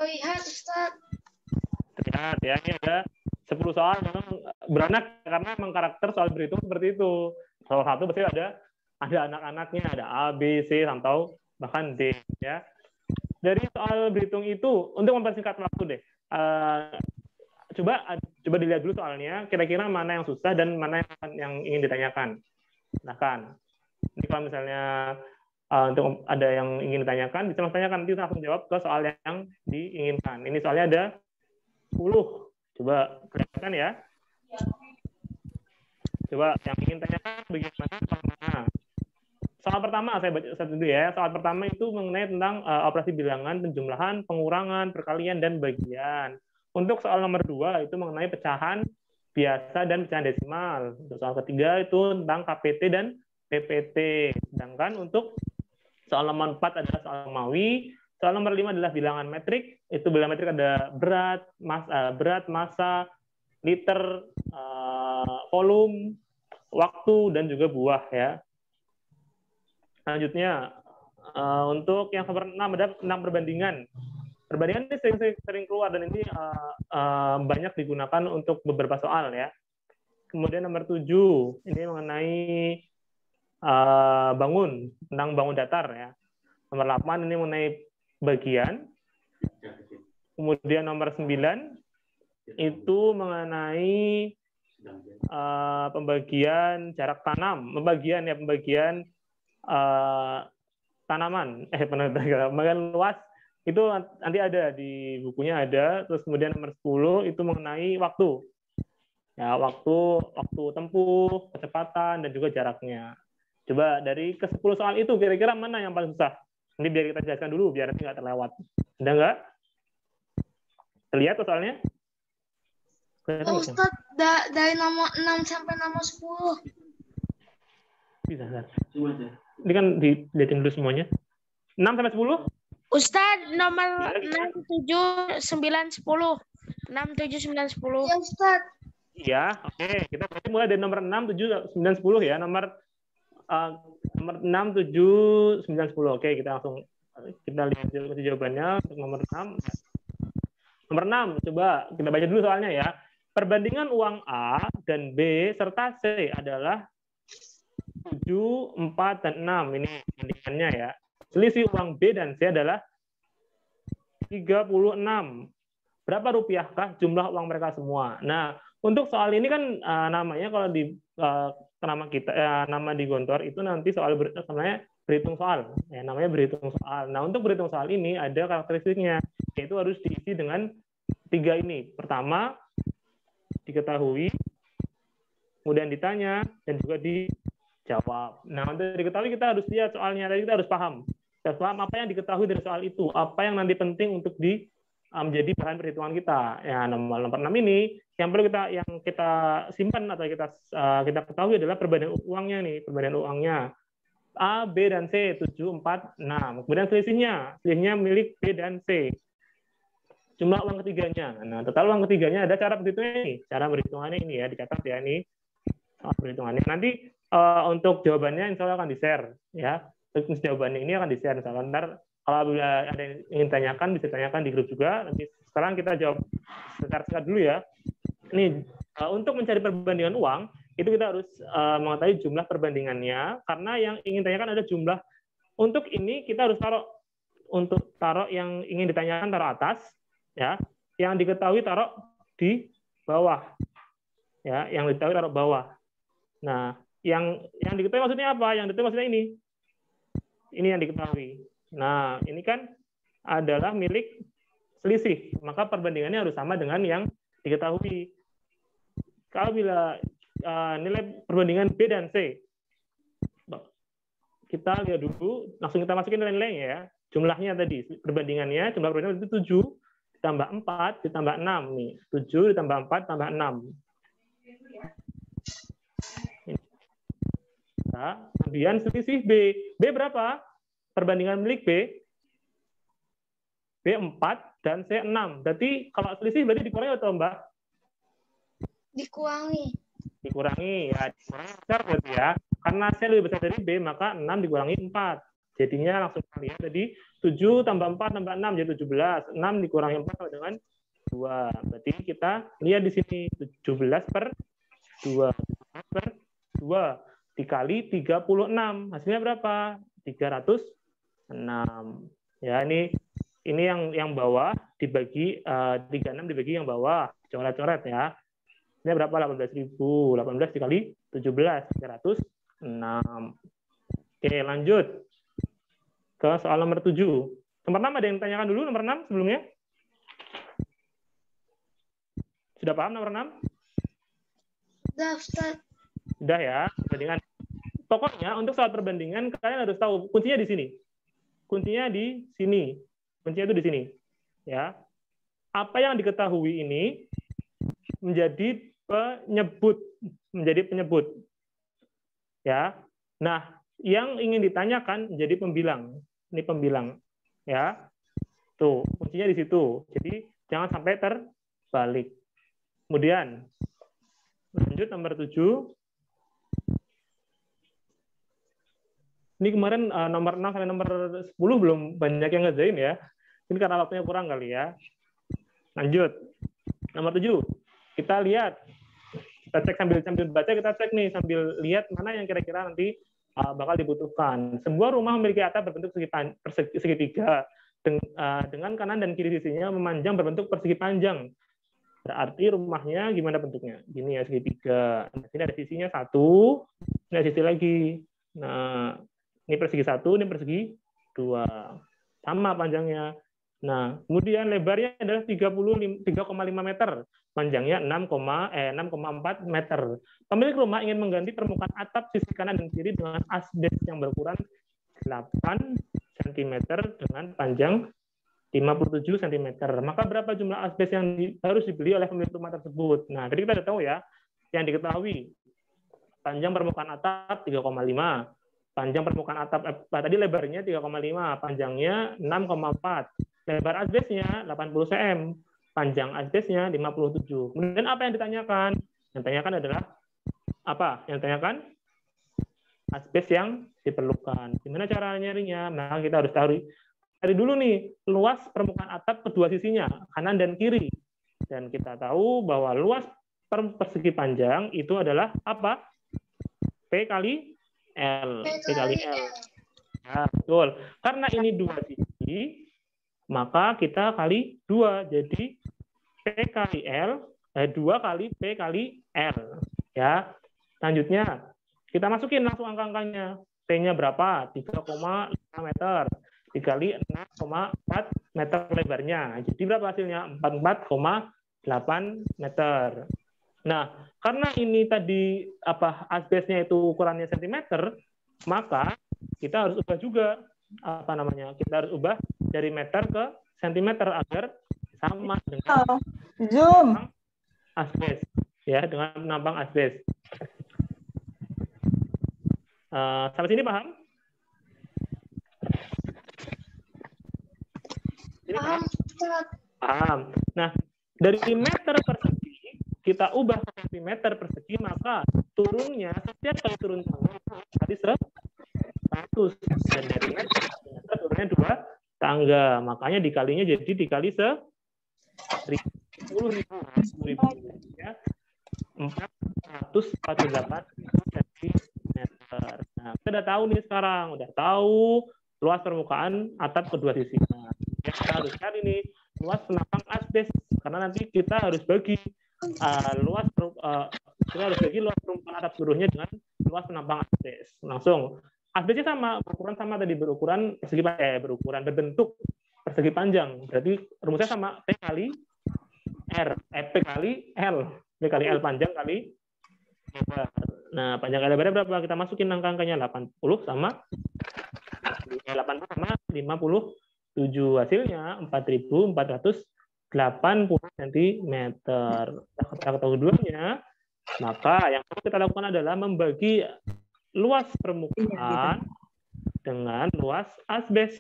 Terlihat, Ustaz. Terlihat ya, ini ada 10 soal memang beranak karena memang karakter soal berhitung seperti itu. Salah satu pasti ada anak-anaknya, ada A, B, C, atau bahkan D ya. Dari soal berhitung itu, untuk mempersingkat waktu deh, coba dilihat dulu soalnya, kira-kira mana yang susah dan mana yang ingin ditanyakan. Silahkan. Jadi kalau misalnya untuk ada yang ingin ditanyakan, bisa ditanyakan, nanti langsung jawab ke soal yang diinginkan. Ini soalnya ada 10. Coba kelihatan ya. Coba yang ingin tanyakan bagaimana? Soal pertama, saya baca satu dulu ya. Soal pertama itu mengenai tentang operasi bilangan, penjumlahan, pengurangan, perkalian, dan bagian. Untuk soal nomor 2 itu mengenai pecahan biasa dan pecahan desimal. Untuk soal ketiga itu tentang KPT dan PPT. Sedangkan untuk soal nomor 4 adalah soal Romawi. Soal nomor 5 adalah bilangan metrik. Itu bilangan metrik ada berat, massa, liter, volume, waktu, dan juga buah ya. Selanjutnya, untuk yang nomor 6 ada tentang perbandingan. Perbandingan ini sering keluar dan ini banyak digunakan untuk beberapa soal ya. Kemudian nomor 7, ini mengenai tentang bangun datar ya. Nomor 8 ini mengenai bagian. Kemudian nomor 9 itu mengenai pembagian jarak tanam, pembagian tanaman, pembagian luas itu nanti ada di bukunya ada. Terus kemudian nomor 10 itu mengenai waktu. Ya, waktu tempuh, kecepatan, dan juga jaraknya. Coba dari ke 10 soal itu kira-kira mana yang paling susah? Ini biar kita jelaskan dulu biar nanti nggak terlewat. Ada nggak? Terlihat soalnya? Oh, Ustaz, dari nomor 6 sampai nomor 10. Bisa. Ini kan dilihatin dulu semuanya. 6 sampai 10? Ustaz, nomor 6, 7, 9, 10. 6, 7, 9, 10. Ya, Ustaz. Iya, oke. Kita mulai dari nomor 6, 7, 9, 10 ya. Nomor 6, 7, 9, 10. Oke, kita langsung lihat jawabannya untuk nomor 6. Nomor 6, coba kita baca dulu soalnya ya. Perbandingan uang A dan B serta C adalah 7, 4, dan 6. Ini perbandingannya ya. Selisih uang B dan C adalah 36. Berapa rupiahkah jumlah uang mereka semua? Nah, untuk soal ini kan namanya kalau di nama di Gontor itu nanti soal namanya berhitung soal. Ya, namanya berhitung soal. Nah, untuk berhitung soal ini ada karakteristiknya, yaitu harus diisi dengan 3 ini. Pertama, diketahui, kemudian ditanya, dan juga dijawab. Nah, untuk diketahui kita harus lihat soalnya, tadi kita harus paham. Kita paham apa yang diketahui dari soal itu, apa yang nanti penting untuk menjadi bahan perhitungan kita. Ya, nomor 6 ini yang perlu kita simpan atau kita ketahui adalah perbandingan uangnya nih, perbandingan uangnya. A, B, dan C 7, 4, 6. Kemudian selisihnya milik B dan C. Jumlah uang ketiganya. Nah, total uang ketiganya ada cara perhitungannya nih. Cara perhitungannya ini ya, dicatat ya ini. Perhitungannya. Nanti untuk jawabannya insya Allah akan di-share ya. Untuk jawabannya ini akan di-share. Misalkan ntar kalau ada yang ingin tanyakan bisa tanyakan di grup juga. Nanti sekarang kita jawab secara singkat dulu ya. Ini untuk mencari perbandingan uang itu kita harus mengetahui jumlah perbandingannya, karena yang ingin ditanyakan ada jumlah. Untuk ini kita harus taruh yang ingin ditanyakan taruh atas, ya, yang diketahui taruh di bawah, ya, yang diketahui taruh bawah. Nah, yang diketahui maksudnya apa? Yang diketahui maksudnya ini yang diketahui. Nah, ini kan adalah milik selisih, maka perbandingannya harus sama dengan yang diketahui. Kalau bila nilai perbandingan B dan C, kita lihat dulu, langsung kita masukin nilai-nilainya ya. Jumlahnya tadi, perbandingannya, jumlah perbandingan itu 7 ditambah 4 ditambah 6 nih. 7 ditambah 4 tambah 6. Nah, kemudian selisih B. B berapa? Perbandingan milik B. B 4 dan C 6. Berarti kalau selisih berarti dikurangi atau Mbak? Dikurangi ya, besar berarti ya. Karena C lebih besar dari B, maka 6 dikurangi 4. Jadinya langsung kita lihat tadi 7 tambah 4 tambah 6 jadi 17. 6 dikurangi 4 sama dengan 2. Berarti kita lihat di sini 17 per 2. 17 per 2 dikali 36. Hasilnya berapa? 306. Ya, ini yang bawah dibagi 36 dibagi yang bawah. Coret-coret ya. Ini berapa? 18.000. 18 dikali 17, 306. Oke, lanjut ke soal nomor 7. Nomor 6 ada yang tanyakan dulu nomor 6 sebelumnya? Sudah paham nomor 6? Sudah, Ustaz. Sudah ya, perbandingan. Pokoknya untuk soal perbandingan kalian harus tahu kuncinya di sini. Kuncinya di sini. Kuncinya itu di sini. Ya. Apa yang diketahui ini menjadi penyebut. Ya. Nah, yang ingin ditanyakan menjadi pembilang. Ini pembilang. Ya. Tuh, kuncinya di situ. Jadi jangan sampai terbalik. Kemudian lanjut nomor 7. Ini kemarin nomor 6 sampai nomor 10 belum banyak yang ngerjain ya. Ini karena waktunya kurang kali ya. Lanjut. Nomor 7. Kita lihat. Kita cek sambil baca, kita cek nih sambil lihat mana yang kira-kira nanti bakal dibutuhkan. Sebuah rumah memiliki atap berbentuk segitiga dengan kanan dan kiri sisinya memanjang berbentuk persegi panjang. Berarti rumahnya gimana bentuknya? Gini ya, segitiga. Nah, sini ada sisinya 1, ini ada sisi lagi. Nah, ini persegi 1, ini persegi 2. Sama panjangnya. Nah, kemudian lebarnya adalah 3,5 meter. Panjangnya 6,4 meter. Pemilik rumah ingin mengganti permukaan atap sisi kanan dan kiri dengan asbes yang berukuran 8 cm dengan panjang 57 cm. Maka berapa jumlah asbes yang harus dibeli oleh pemilik rumah tersebut? Nah, tadi kita sudah tahu ya, yang diketahui. Panjang permukaan atap 3,5. Panjang permukaan atap, tadi lebarnya 3,5. Panjangnya 6,4. Lebar asbesnya 80 cm. Panjang asbesnya 57. Kemudian apa yang ditanyakan? Yang ditanyakan adalah apa? Yang ditanyakan asbes yang diperlukan. Gimana cara nyarinya? Nah, kita harus cari dulu nih luas permukaan atap kedua sisinya, kanan dan kiri. Dan kita tahu bahwa luas persegi panjang itu adalah apa? P kali L. P kali L. Nah, betul. Karena ini dua sisi, maka kita kali 2. Jadi P kali L, 2 kali P kali L. Ya. Selanjutnya, kita masukin langsung angka-angkanya. P-nya berapa? 3,5 meter. Dikali 6,4 meter lebarnya. Jadi berapa hasilnya? 44,8 meter. Nah, karena ini tadi asbesnya itu ukurannya sentimeter, maka kita harus ubah juga kita harus ubah dari meter ke sentimeter agar sama dengan asbes, ya, dengan penampang asbes. Sampai sini paham? Paham. Nah, dari meter persegi kita ubah ke sentimeter persegi, maka turunnya setiap kali turun tangga tadi 100, dan dari meter turunnya 2 tangga, makanya dikalinya jadi dikali 10.000 ya. 4 148 cm. Nah, kita udah tahu nih sekarang, udah tahu luas permukaan atap kedua sisinya. Ya, kita harus cari nih luas penambang asbes, karena nanti kita harus bagi luas permukaan atap seluruhnya dengan luas penambang asbes. Langsung, asbesnya sama, berukuran sama tadi, berbentuk persegi panjang. Berarti rumusnya sama, P kali R, P kali L, P kali L panjang kali lebar. Nah, panjang kali lebarnya berapa? Kita masukin angka-angkanya 80 sama 57. Hasilnya 4.480 cm. Kita ketahui keduanya, maka yang perlu kita lakukan adalah membagi luas permukaan dengan luas asbes.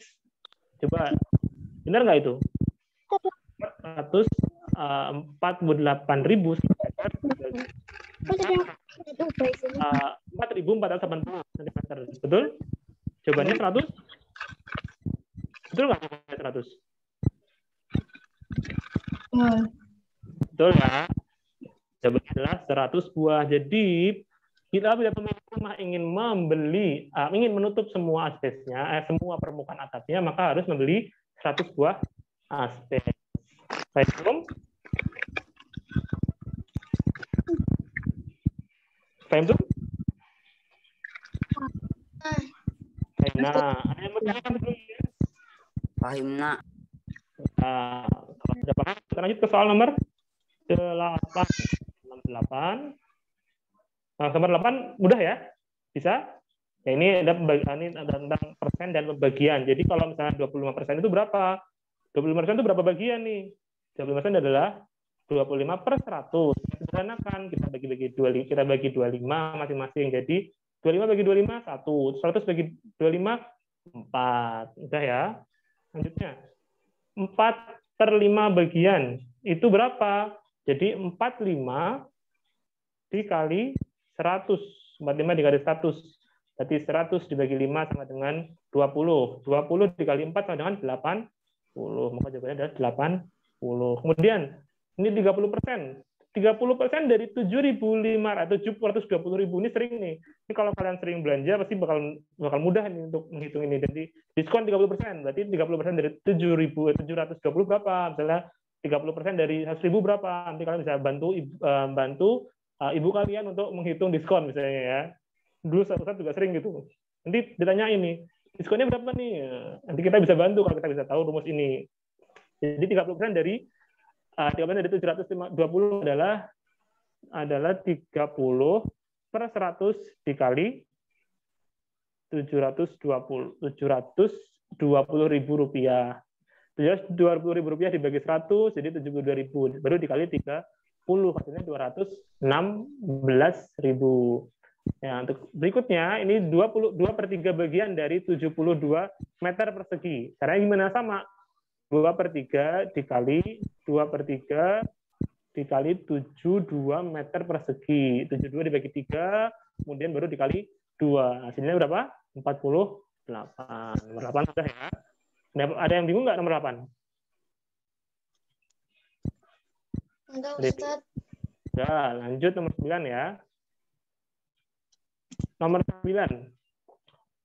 Coba, benar nggak itu? 448.000 4.480 cm. Betul? Jawabannya 100? Betul nggak 100? Betul ya? Jawabannya adalah 100 buah. Jadi, bila pemilik rumah ingin menutup semua asbesnya, semua permukaan atapnya, maka harus membeli 100 buah asbes. Baik, belum? Paham tuh? Nah, ada yang bertanya belum? Paham, nak. Nah, kalau sudah paham, kita lanjut ke soal nomor 8. Nah, nomor 8 mudah ya? Bisa? Ya, ini ada tentang persen dan pembagian. Jadi kalau misalnya 25% itu berapa? 25% itu berapa bagian nih? 25% adalah 25/100. Sederhanakan, kita bagi 25 masing-masing. Jadi 25 bagi 25 1, 100 bagi 25 4. Udah ya. Selanjutnya 4/5 bagian itu berapa? Jadi 45 dikali 100. 45 dikali 100. Berarti 100 dibagi 5 sama dengan 20. 20 dikali 4 sama dengan 80. Maka jawabannya adalah 80. Kemudian ini 30%. 30% dari 720.000 ini sering nih. Ini kalau kalian sering belanja pasti bakal mudah nih untuk menghitung ini. Jadi diskon 30%. Berarti 30% dari 7.720 berapa? Misalnya 30% dari 100.000 berapa? Nanti kalian bisa bantu ibu kalian untuk menghitung diskon misalnya ya. Dulu Ustaz juga sering gitu. Nanti ditanya ini, diskonnya berapa nih? Nanti kita bisa bantu kalau kita bisa tahu rumus ini. Jadi 30% dari 720 adalah 30/100 dikali 720.000 rupiah. 720.000 rupiah dibagi 100 jadi 72.000. Baru dikali 30 hasilnya 216.000. Ya, untuk berikutnya ini 2/3 bagian dari 72 meter persegi. Caranya gimana? Sama. 2/3 dikali 2/3 dikali 72 meter persegi. 72 dibagi 3, kemudian baru dikali 2. Hasilnya berapa? 48. Nomor 8 sudah ya. Ada yang bingung nggak nomor 8? Enggak, Ustaz. Ya, lanjut nomor 9 ya. Nomor 9.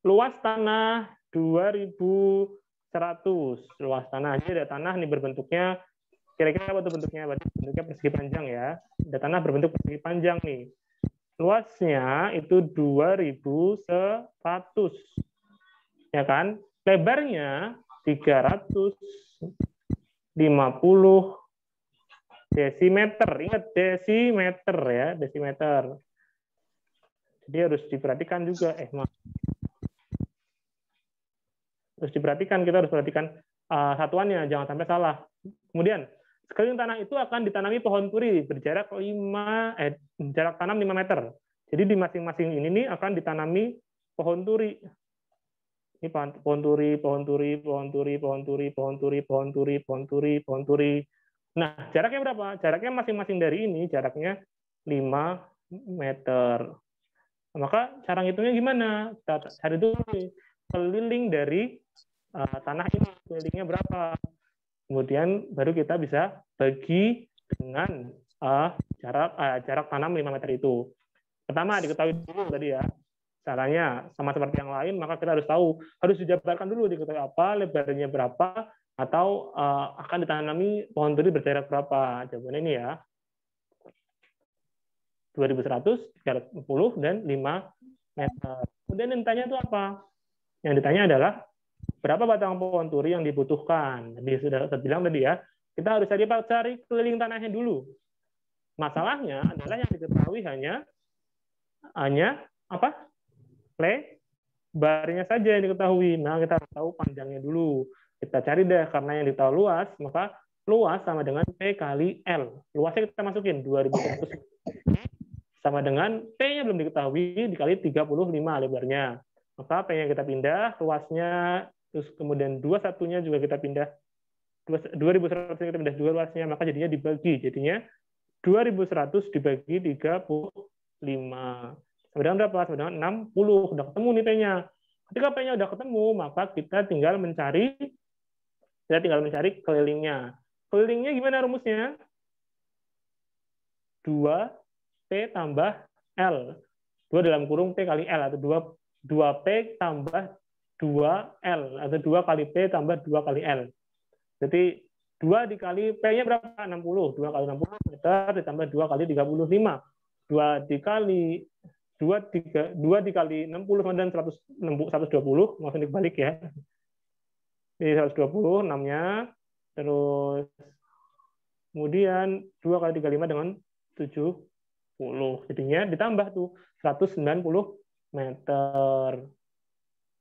Luas tanah 2.100. Luas tanah. Jadi ada tanah nih berbentuknya, kira-kira apa tuh bentuknya? Bentuknya persegi panjang ya. Ada tanah berbentuk persegi panjang nih. Luasnya itu 2.100. Ya kan? Lebarnya 350 desimeter. Ingat desimeter ya, desimeter. Jadi harus diperhatikan juga. Harus diperhatikan, kita harus perhatikan satuannya, jangan sampai salah. Kemudian, sekeliling tanah itu akan ditanami pohon turi berjarak jarak tanam 5 meter. Jadi di masing-masing ini nih akan ditanami pohon turi. Ini pohon turi, pohon turi, pohon turi, pohon turi, pohon turi, pohon turi, pohon turi, pohon turi. Nah, jaraknya berapa? Jaraknya masing-masing dari ini jaraknya 5 meter. Maka cara ngitungnya gimana? Kita cari dulu keliling dari tanah ini, kelilingnya berapa. Kemudian baru kita bisa bagi dengan jarak tanam 5 meter itu. Pertama diketahui dulu tadi ya. Caranya sama seperti yang lain, maka kita harus tahu, harus dijabarkan dulu diketahui apa, lebarnya berapa, atau akan ditanami pohon duri berjarak berapa. Jawabannya ini ya. 2100, 340, dan 5 meter. Kemudian yang ditanya itu apa? Yang ditanya adalah berapa batang pohon turi yang dibutuhkan. Jadi sudah terbilang tadi ya, kita harus cari keliling tanahnya dulu. Masalahnya adalah yang diketahui hanya apa? Lebarnya saja yang diketahui. Nah, kita harus tahu panjangnya dulu. Kita cari deh, karena yang ditahu luas, maka luas sama dengan P kali L. Luasnya kita masukin 2100 sama dengan P-nya belum diketahui dikali 35 lebarnya. Maka P-nya kita pindah, luasnya, terus kemudian 21-nya juga kita pindah, 2100 kita pindah 2 luasnya, maka jadinya dibagi. Jadinya 2100 dibagi 35. Sama dengan berapa? Sama dengan 60. Udah ketemu nih P-nya. Ketika P-nya udah ketemu, maka kita tinggal mencari kelilingnya. Kelilingnya gimana rumusnya? 2P tambah L. 2 dalam kurung P kali L, atau 2P tambah 2L, atau 2 kali P tambah 2 kali L. Jadi 2 dikali P-nya berapa? 60. 2 kali 60 meter ditambah 2 kali 35. 2 dikali 60 dan 120, maksudnya dibalik ya. Ini 120, 6-nya. Terus kemudian 2 kali 35 dengan 70. Jadinya ditambah tuh 190 meter.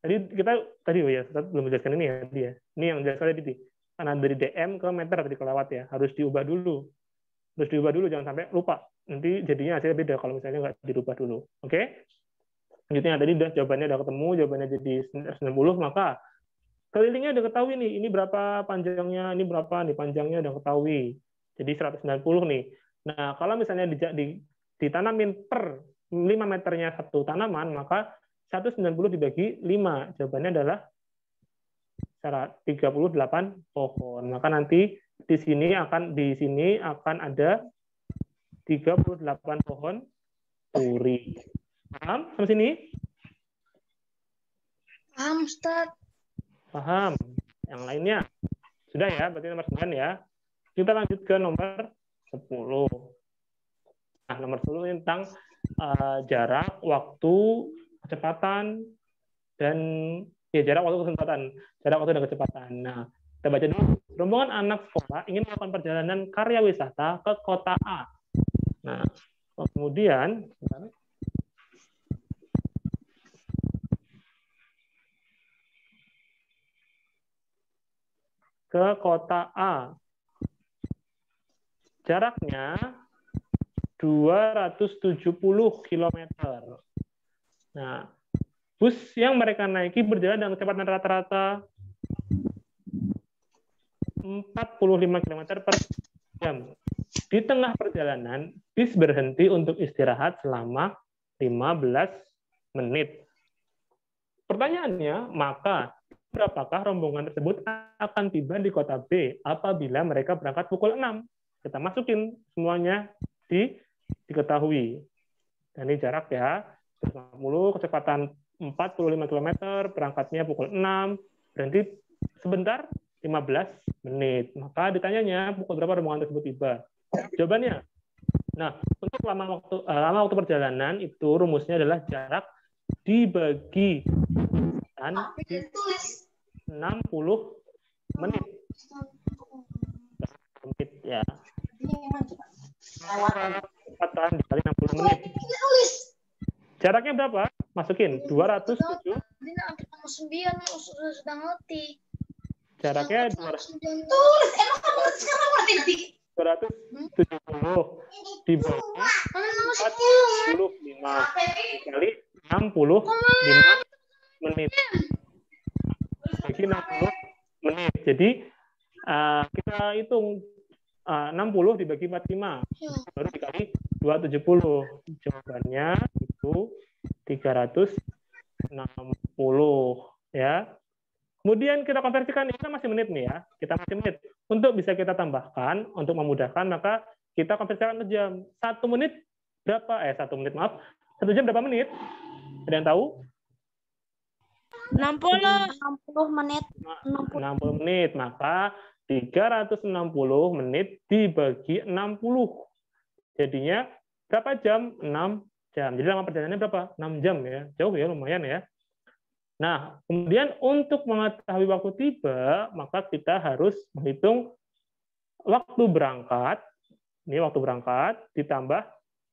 Jadi kita tadi belum menjelaskan ini ya dia. Ini yang jelaskan tadi. Karena dari DM ke meter tadi kelewat ya, harus diubah dulu. Jangan sampai lupa. Nanti jadinya hasilnya beda kalau misalnya nggak dirubah dulu. Oke? Selanjutnya tadi jawabannya udah ketemu, jawabannya jadi 90, maka kelilingnya udah ketahui nih, ini berapa panjangnya, ini berapa nih panjangnya udah ketahui. Jadi 190 nih. Nah, kalau misalnya ditanamin per 5 meternya satu tanaman, maka 190 dibagi 5. Jawabannya adalah 38 pohon. Maka nanti di sini akan ada 38 pohon turi. Paham sampai sini? Paham, Ustaz. Paham. Yang lainnya? Sudah ya, berarti nomor 9 ya. Kita lanjut ke nomor 10. Nah, nomor 10 tentang jarak, waktu, kecepatan, dan jarak, waktu, dan kecepatan. Nah, kita baca dulu. Rombongan anak sekolah ingin melakukan perjalanan karya wisata ke kota A. Nah, kemudian ke kota A. Jaraknya 270 km. Nah, bus yang mereka naiki berjalan dengan kecepatan rata-rata 45 km per jam. Di tengah perjalanan, bis berhenti untuk istirahat selama 15 menit. Pertanyaannya, maka berapakah rombongan tersebut akan tiba di kota B apabila mereka berangkat pukul 6? Kita masukin semuanya diketahui. Dan ini jarak ya, 150, kecepatan 45 km, berangkatnya pukul 6, berhenti sebentar, 15 menit. Maka ditanyanya pukul berapa rombongan tersebut tiba. Jawabannya, nah untuk lama waktu perjalanan itu rumusnya adalah jarak dibagi 60 menit. Ya. 4 dikali 60 menit. Jaraknya berapa? Masukin 270. Sudah ngerti. Jaraknya 270 dibagi 45 kali 65 menit. Bagi 60 menit. Jadi kita hitung 60 dibagi 45 baru dikali 270. Jawabannya itu 360 ya. Kemudian kita konversikan, ini masih menit nih ya. Kita masih menit. Untuk bisa kita tambahkan, untuk memudahkan, maka kita konversikan ke jam. 1 menit berapa? 1 menit maaf. 1 jam berapa menit? Ada yang tahu? 60 menit. 60 menit. Maka 360 menit dibagi 60. Jadinya berapa jam? 6 jam. Jadi lama perjalanannya berapa? 6 jam ya. Jauh ya, lumayan ya. Nah, kemudian untuk mengetahui waktu tiba, maka kita harus menghitung waktu berangkat. Ini waktu berangkat ditambah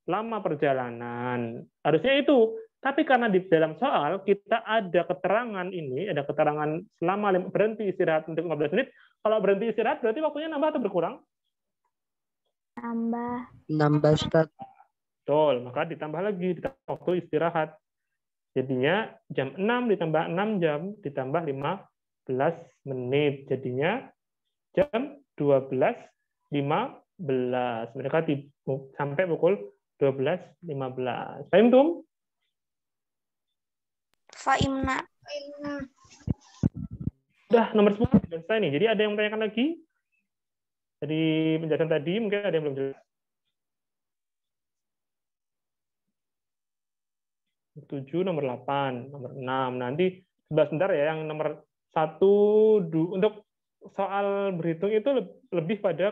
lama perjalanan. Harusnya itu. Tapi karena di dalam soal kita ada keterangan ini, ada keterangan selama berhenti istirahat untuk 15 menit. Kalau berhenti istirahat berarti waktunya nambah atau berkurang? Nambah, Ustaz. Betul, maka ditambah lagi waktu istirahat. Jadinya jam 6 ditambah 6 jam ditambah 15 menit. Jadinya jam 12.15. Mereka sampai pukul 12.15. Paham, Tum? Fahimna. Udah, nomor 10 selesai nih. Jadi ada yang menanyakan lagi? Dari penjelasan tadi, mungkin ada yang belum jelas. 7, nomor 8, nomor 6. Nanti sebentar ya, yang nomor 1, untuk soal berhitung itu lebih pada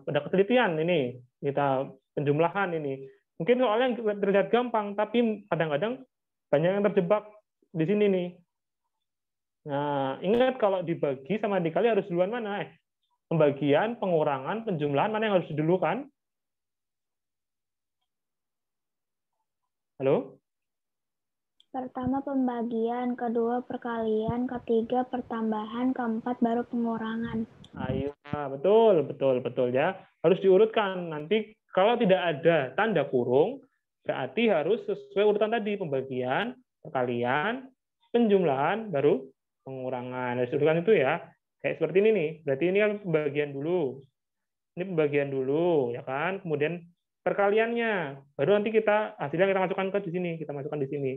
pada ketelitian ini, kita penjumlahan ini. Mungkin soalnya terlihat gampang, tapi kadang-kadang banyak yang terjebak di sini nih. Nah, ingat kalau dibagi sama dikali harus duluan mana? Pembagian, pengurangan, penjumlahan, mana yang harus didulukan? Halo? Pertama pembagian, kedua perkalian, ketiga pertambahan, keempat baru pengurangan. Ayo, betul ya. Harus diurutkan. Nanti kalau tidak ada tanda kurung, berarti harus sesuai urutan tadi, pembagian, perkalian, penjumlahan, baru pengurangan. Harus diurutkan itu ya. Kayak seperti ini nih. Berarti ini kan pembagian dulu. Ini pembagian dulu, ya kan? Kemudian perkaliannya, baru nanti hasilnya kita masukkan ke di sini, kita masukkan di sini.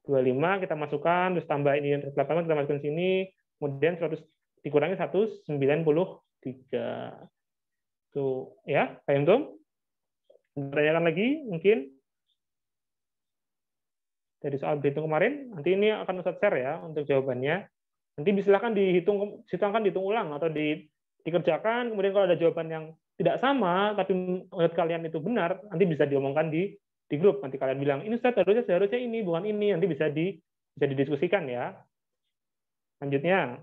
25 kita masukkan, terus tambah ini 108 kita masukkan di sini, kemudian 100 dikurangi 193. Tuh, ya, paham tuh? Tanyakan lagi mungkin dari soal berhitung kemarin, nanti ini akan Ustaz share ya untuk jawabannya. Nanti silakan dihitung ulang atau dikerjakan, kemudian kalau ada jawaban yang tidak sama, tapi menurut kalian itu benar, nanti bisa diomongkan di grup. Nanti kalian bilang, ini Ustaz seharusnya ini, bukan ini. Nanti bisa didiskusikan ya. Lanjutnya.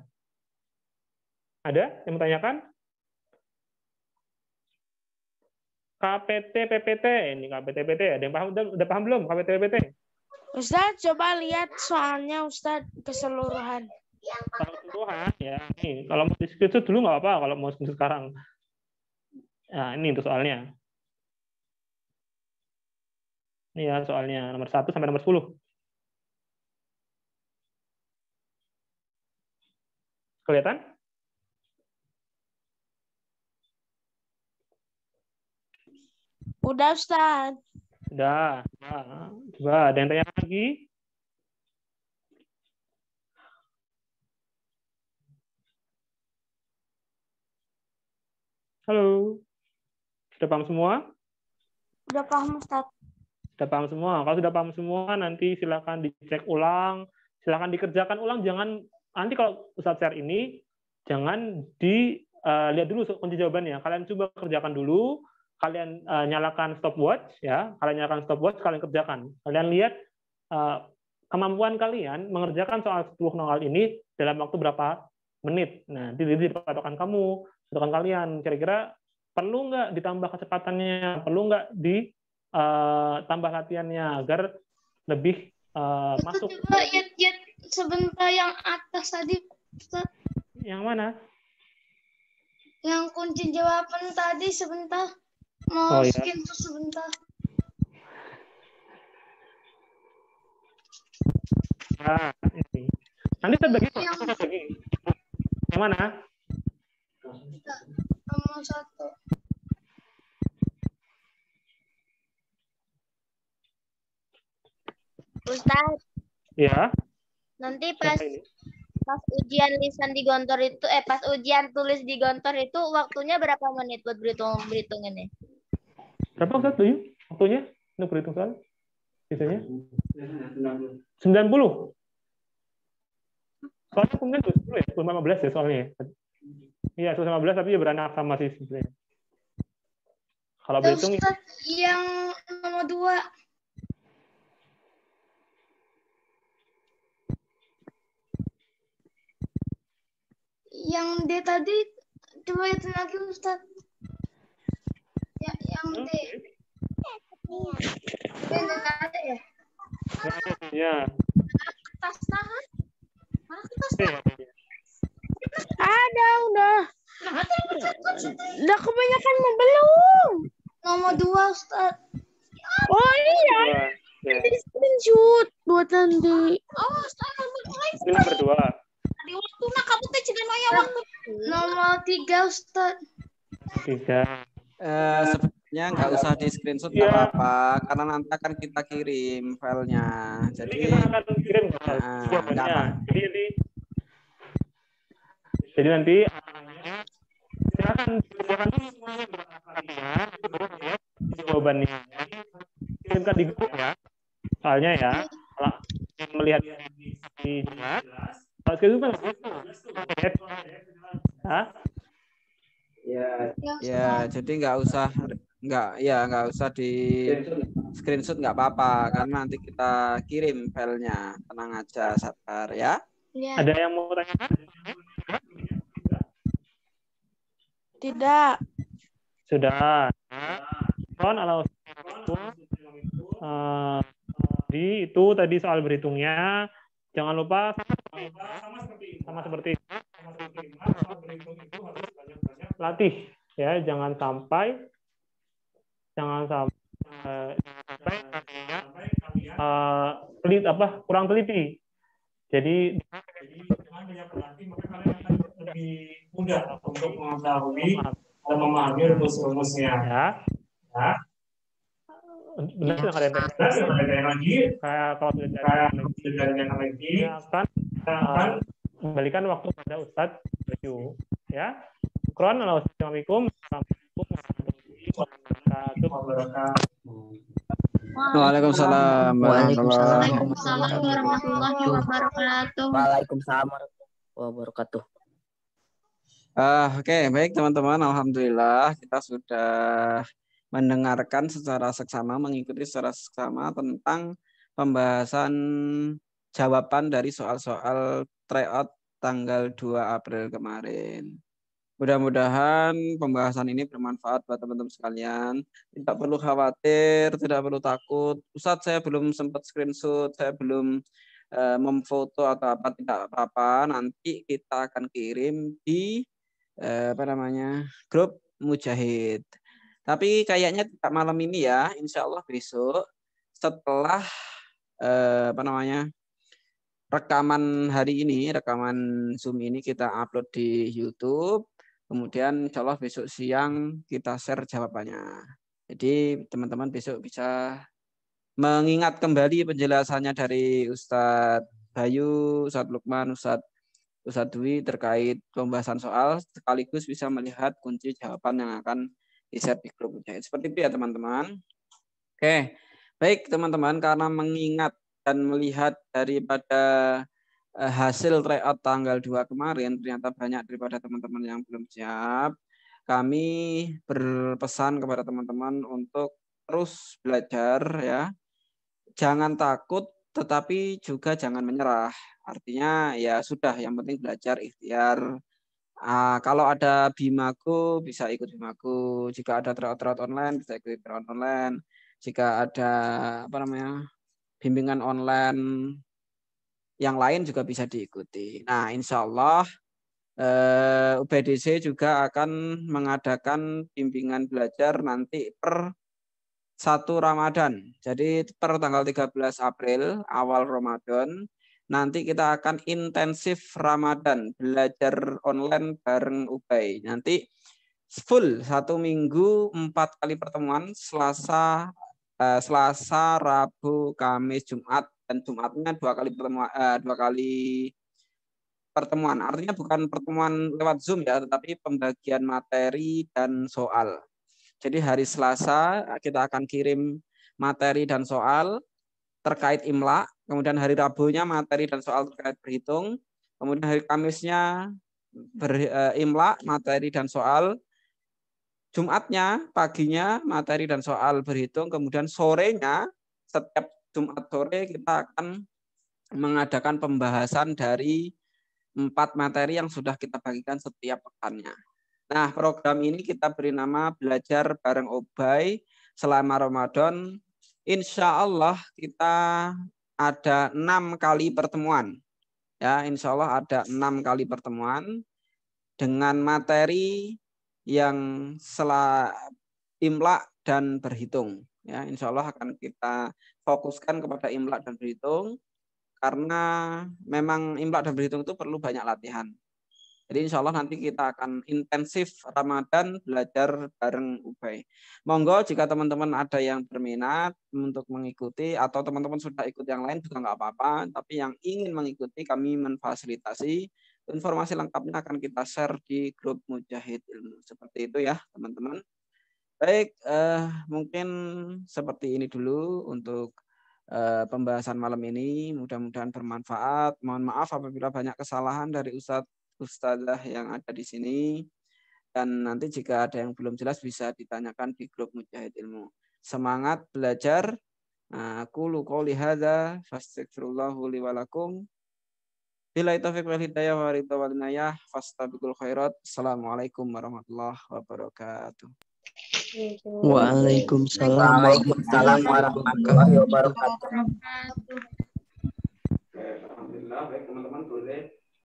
Ada yang menanyakan? KPT, PPT. Ini KPT, PPT. Ada yang paham? Udah paham belum KPT, PPT? Ustaz, coba lihat soalnya Ustaz keseluruhan. Keseluruhan, ya. Nih, kalau mau diskusi dulu nggak apa-apa, kalau mau sekarang. Nah, ini untuk soalnya. Ini ya soalnya nomor 1 sampai nomor 10. Kelihatan? Udah, Ustaz. Udah. Nah, coba ada yang tanya lagi? Halo. Sudah paham semua? Udah paham, Ustaz. Sudah paham semua. Kalau sudah paham semua, nanti silakan dicek ulang, silakan dikerjakan ulang. Jangan nanti kalau Ustaz share ini, jangan dilihat dulu kunci jawabannya. Kalian coba kerjakan dulu. Kalian nyalakan stopwatch, ya. Kalian nyalakan stopwatch, kalian kerjakan. Kalian lihat kemampuan kalian mengerjakan soal 10 nol ini dalam waktu berapa menit. Nah, di patokan kamu, patokan kalian. Kira-kira perlu nggak ditambah kecepatannya, perlu nggak ditambah latihannya agar lebih masuk. Coba lihat sebentar yang atas tadi, Ustaz. Yang mana? Yang kunci jawaban tadi sebentar. Mau skin tuh sebentar. Nah, ini. Nanti saya bagi. Yang mana? Nomor 1. Ustaz. Ya. Nanti pas ujian lisan di Gontor itu, pas ujian tulis di Gontor itu waktunya berapa menit buat berhitung ini? Berapa Ustaz tuh? Waktunya? untuk berhitung soal? Biasanya? 90. Soalnya kemudian 20 ya, 15 ya soalnya. Iya, 15 tapi ya beranak sama sih sebenarnya. Kalau berhitung Ustaz, yang nomor 2. Yang D tadi coba hitung lagi Ustaz. Ya, yang D. Nggak ada ya? ya. Kertas nahan. Mana kertas nahan? Ada udah. Udah kebanyakan mau belum. Nomor 2 Ustaz. Oh iya. Ya. Di screenshot buat nanti. Oh, Ustaz mulai. Ini nomor 2. Di waktu nak kamu teh cenah maya waktu. Nomor 3 Ustaz. 3. Sebenarnya nggak usah di screenshot nggak apa-apa karena nanti akan kita kirim filenya. Jadi kita akan kirim jawabannya. Jadi nanti silakan jawabannya kirimkan di grup ya. Soalnya ya kalau melihat di kalau itu kan ya jadi nggak usah di screenshot nggak apa-apa karena nanti kita kirim filenya. Tenang aja, sabar ya. Ada yang mau tanya? Tidak. Sudah. Kalau itu tadi soal berhitungnya jangan lupa sama seperti latih ya, jangan sampai kurang teliti. Jadi lebih mudah untuk mengetahui dan memahami rumus-rumusnya. Ya. Benar tidak ada yang lagi. Kalau sudah ada yang lagi, akan kembalikan waktu pada Ustadz Bayu. Ya. Assalamualaikum warahmatullahi wabarakatuh. Waalaikumsalam warahmatullahi wabarakatuh. Waalaikumsalam warahmatullahi wabarakatuh. Oke, baik teman-teman. Alhamdulillah kita sudah mendengarkan secara seksama, mengikuti secara seksama tentang pembahasan jawaban dari soal-soal tryout tanggal 2 April kemarin. Mudah-mudahan pembahasan ini bermanfaat buat teman-teman sekalian. Tidak perlu khawatir, tidak perlu takut. Ustadz, saya belum sempat screenshot, saya belum memfoto atau apa, tidak apa-apa. Nanti kita akan kirim di grup Mujahid. Tapi kayaknya tidak malam ini ya, insya Allah besok setelah rekaman hari ini, rekaman Zoom ini kita upload di YouTube. Kemudian insya Allah besok siang kita share jawabannya. Jadi teman-teman besok bisa mengingat kembali penjelasannya dari Ustadz Bayu, Ustadz Lukman, Ustadz Dwi terkait pembahasan soal, sekaligus bisa melihat kunci jawaban yang akan di-share di grup. Seperti itu ya teman-teman. Oke, baik teman-teman, karena mengingat dan melihat daripada hasil tryout tanggal 2 kemarin, ternyata banyak daripada teman-teman yang belum siap. Kami berpesan kepada teman-teman untuk terus belajar ya. Jangan takut, tetapi juga jangan menyerah. Artinya ya sudah, yang penting belajar, ikhtiar. Kalau ada Bimaku bisa ikut Bimaku. Jika ada tryout online bisa ikut tryout online. Jika ada bimbingan online yang lain juga bisa diikuti. Nah, insya Allah UPDC juga akan mengadakan bimbingan belajar nanti per 1 Ramadan. Jadi per tanggal 13 April awal Ramadan nanti kita akan intensif Ramadan belajar online bareng Ubay. Nanti full 1 minggu 4 kali pertemuan, Selasa, Rabu, Kamis, Jumat, dan Jumatnya 2 kali pertemuan. Artinya bukan pertemuan lewat Zoom ya, tetapi pembagian materi dan soal. Jadi hari Selasa kita akan kirim materi dan soal terkait imla, kemudian hari Rabunya materi dan soal terkait berhitung, kemudian hari Kamisnya imla, materi dan soal, Jumatnya paginya materi dan soal berhitung, kemudian sorenya setiap Jumat sore kita akan mengadakan pembahasan dari 4 materi yang sudah kita bagikan setiap pekannya. Nah, program ini kita beri nama Belajar Bareng Obay selama Ramadan. Insya Allah kita ada 6 kali pertemuan. Ya, insya Allah ada 6 kali pertemuan dengan materi yang imla dan berhitung. Ya, insya Allah akan kita fokuskan kepada imla dan berhitung karena memang imla dan berhitung itu perlu banyak latihan. Jadi insya Allah nanti kita akan intensif Ramadan belajar bareng Ubay. Monggo jika teman-teman ada yang berminat untuk mengikuti atau teman-teman sudah ikut yang lain juga nggak apa-apa. Tapi yang ingin mengikuti kami memfasilitasi. Informasi lengkapnya akan kita share di grup Mujahid Ilmu. Seperti itu ya teman-teman. Baik, mungkin seperti ini dulu untuk pembahasan malam ini. Mudah-mudahan bermanfaat. Mohon maaf apabila banyak kesalahan dari Ustazah yang ada di sini. Dan nanti jika ada yang belum jelas bisa ditanyakan di grup Mujahid Ilmu. Semangat belajar. Qulu qouli hadza fastaghfirullahu li wa lakum. Billahi taufiq wal hidayah wa ridha wal inayah fastabiqul khairat. Assalamualaikum warahmatullahi wabarakatuh. Waalaikumsalam warahmatullahi wabarakatuh. Alhamdulillah, baik teman-teman boleh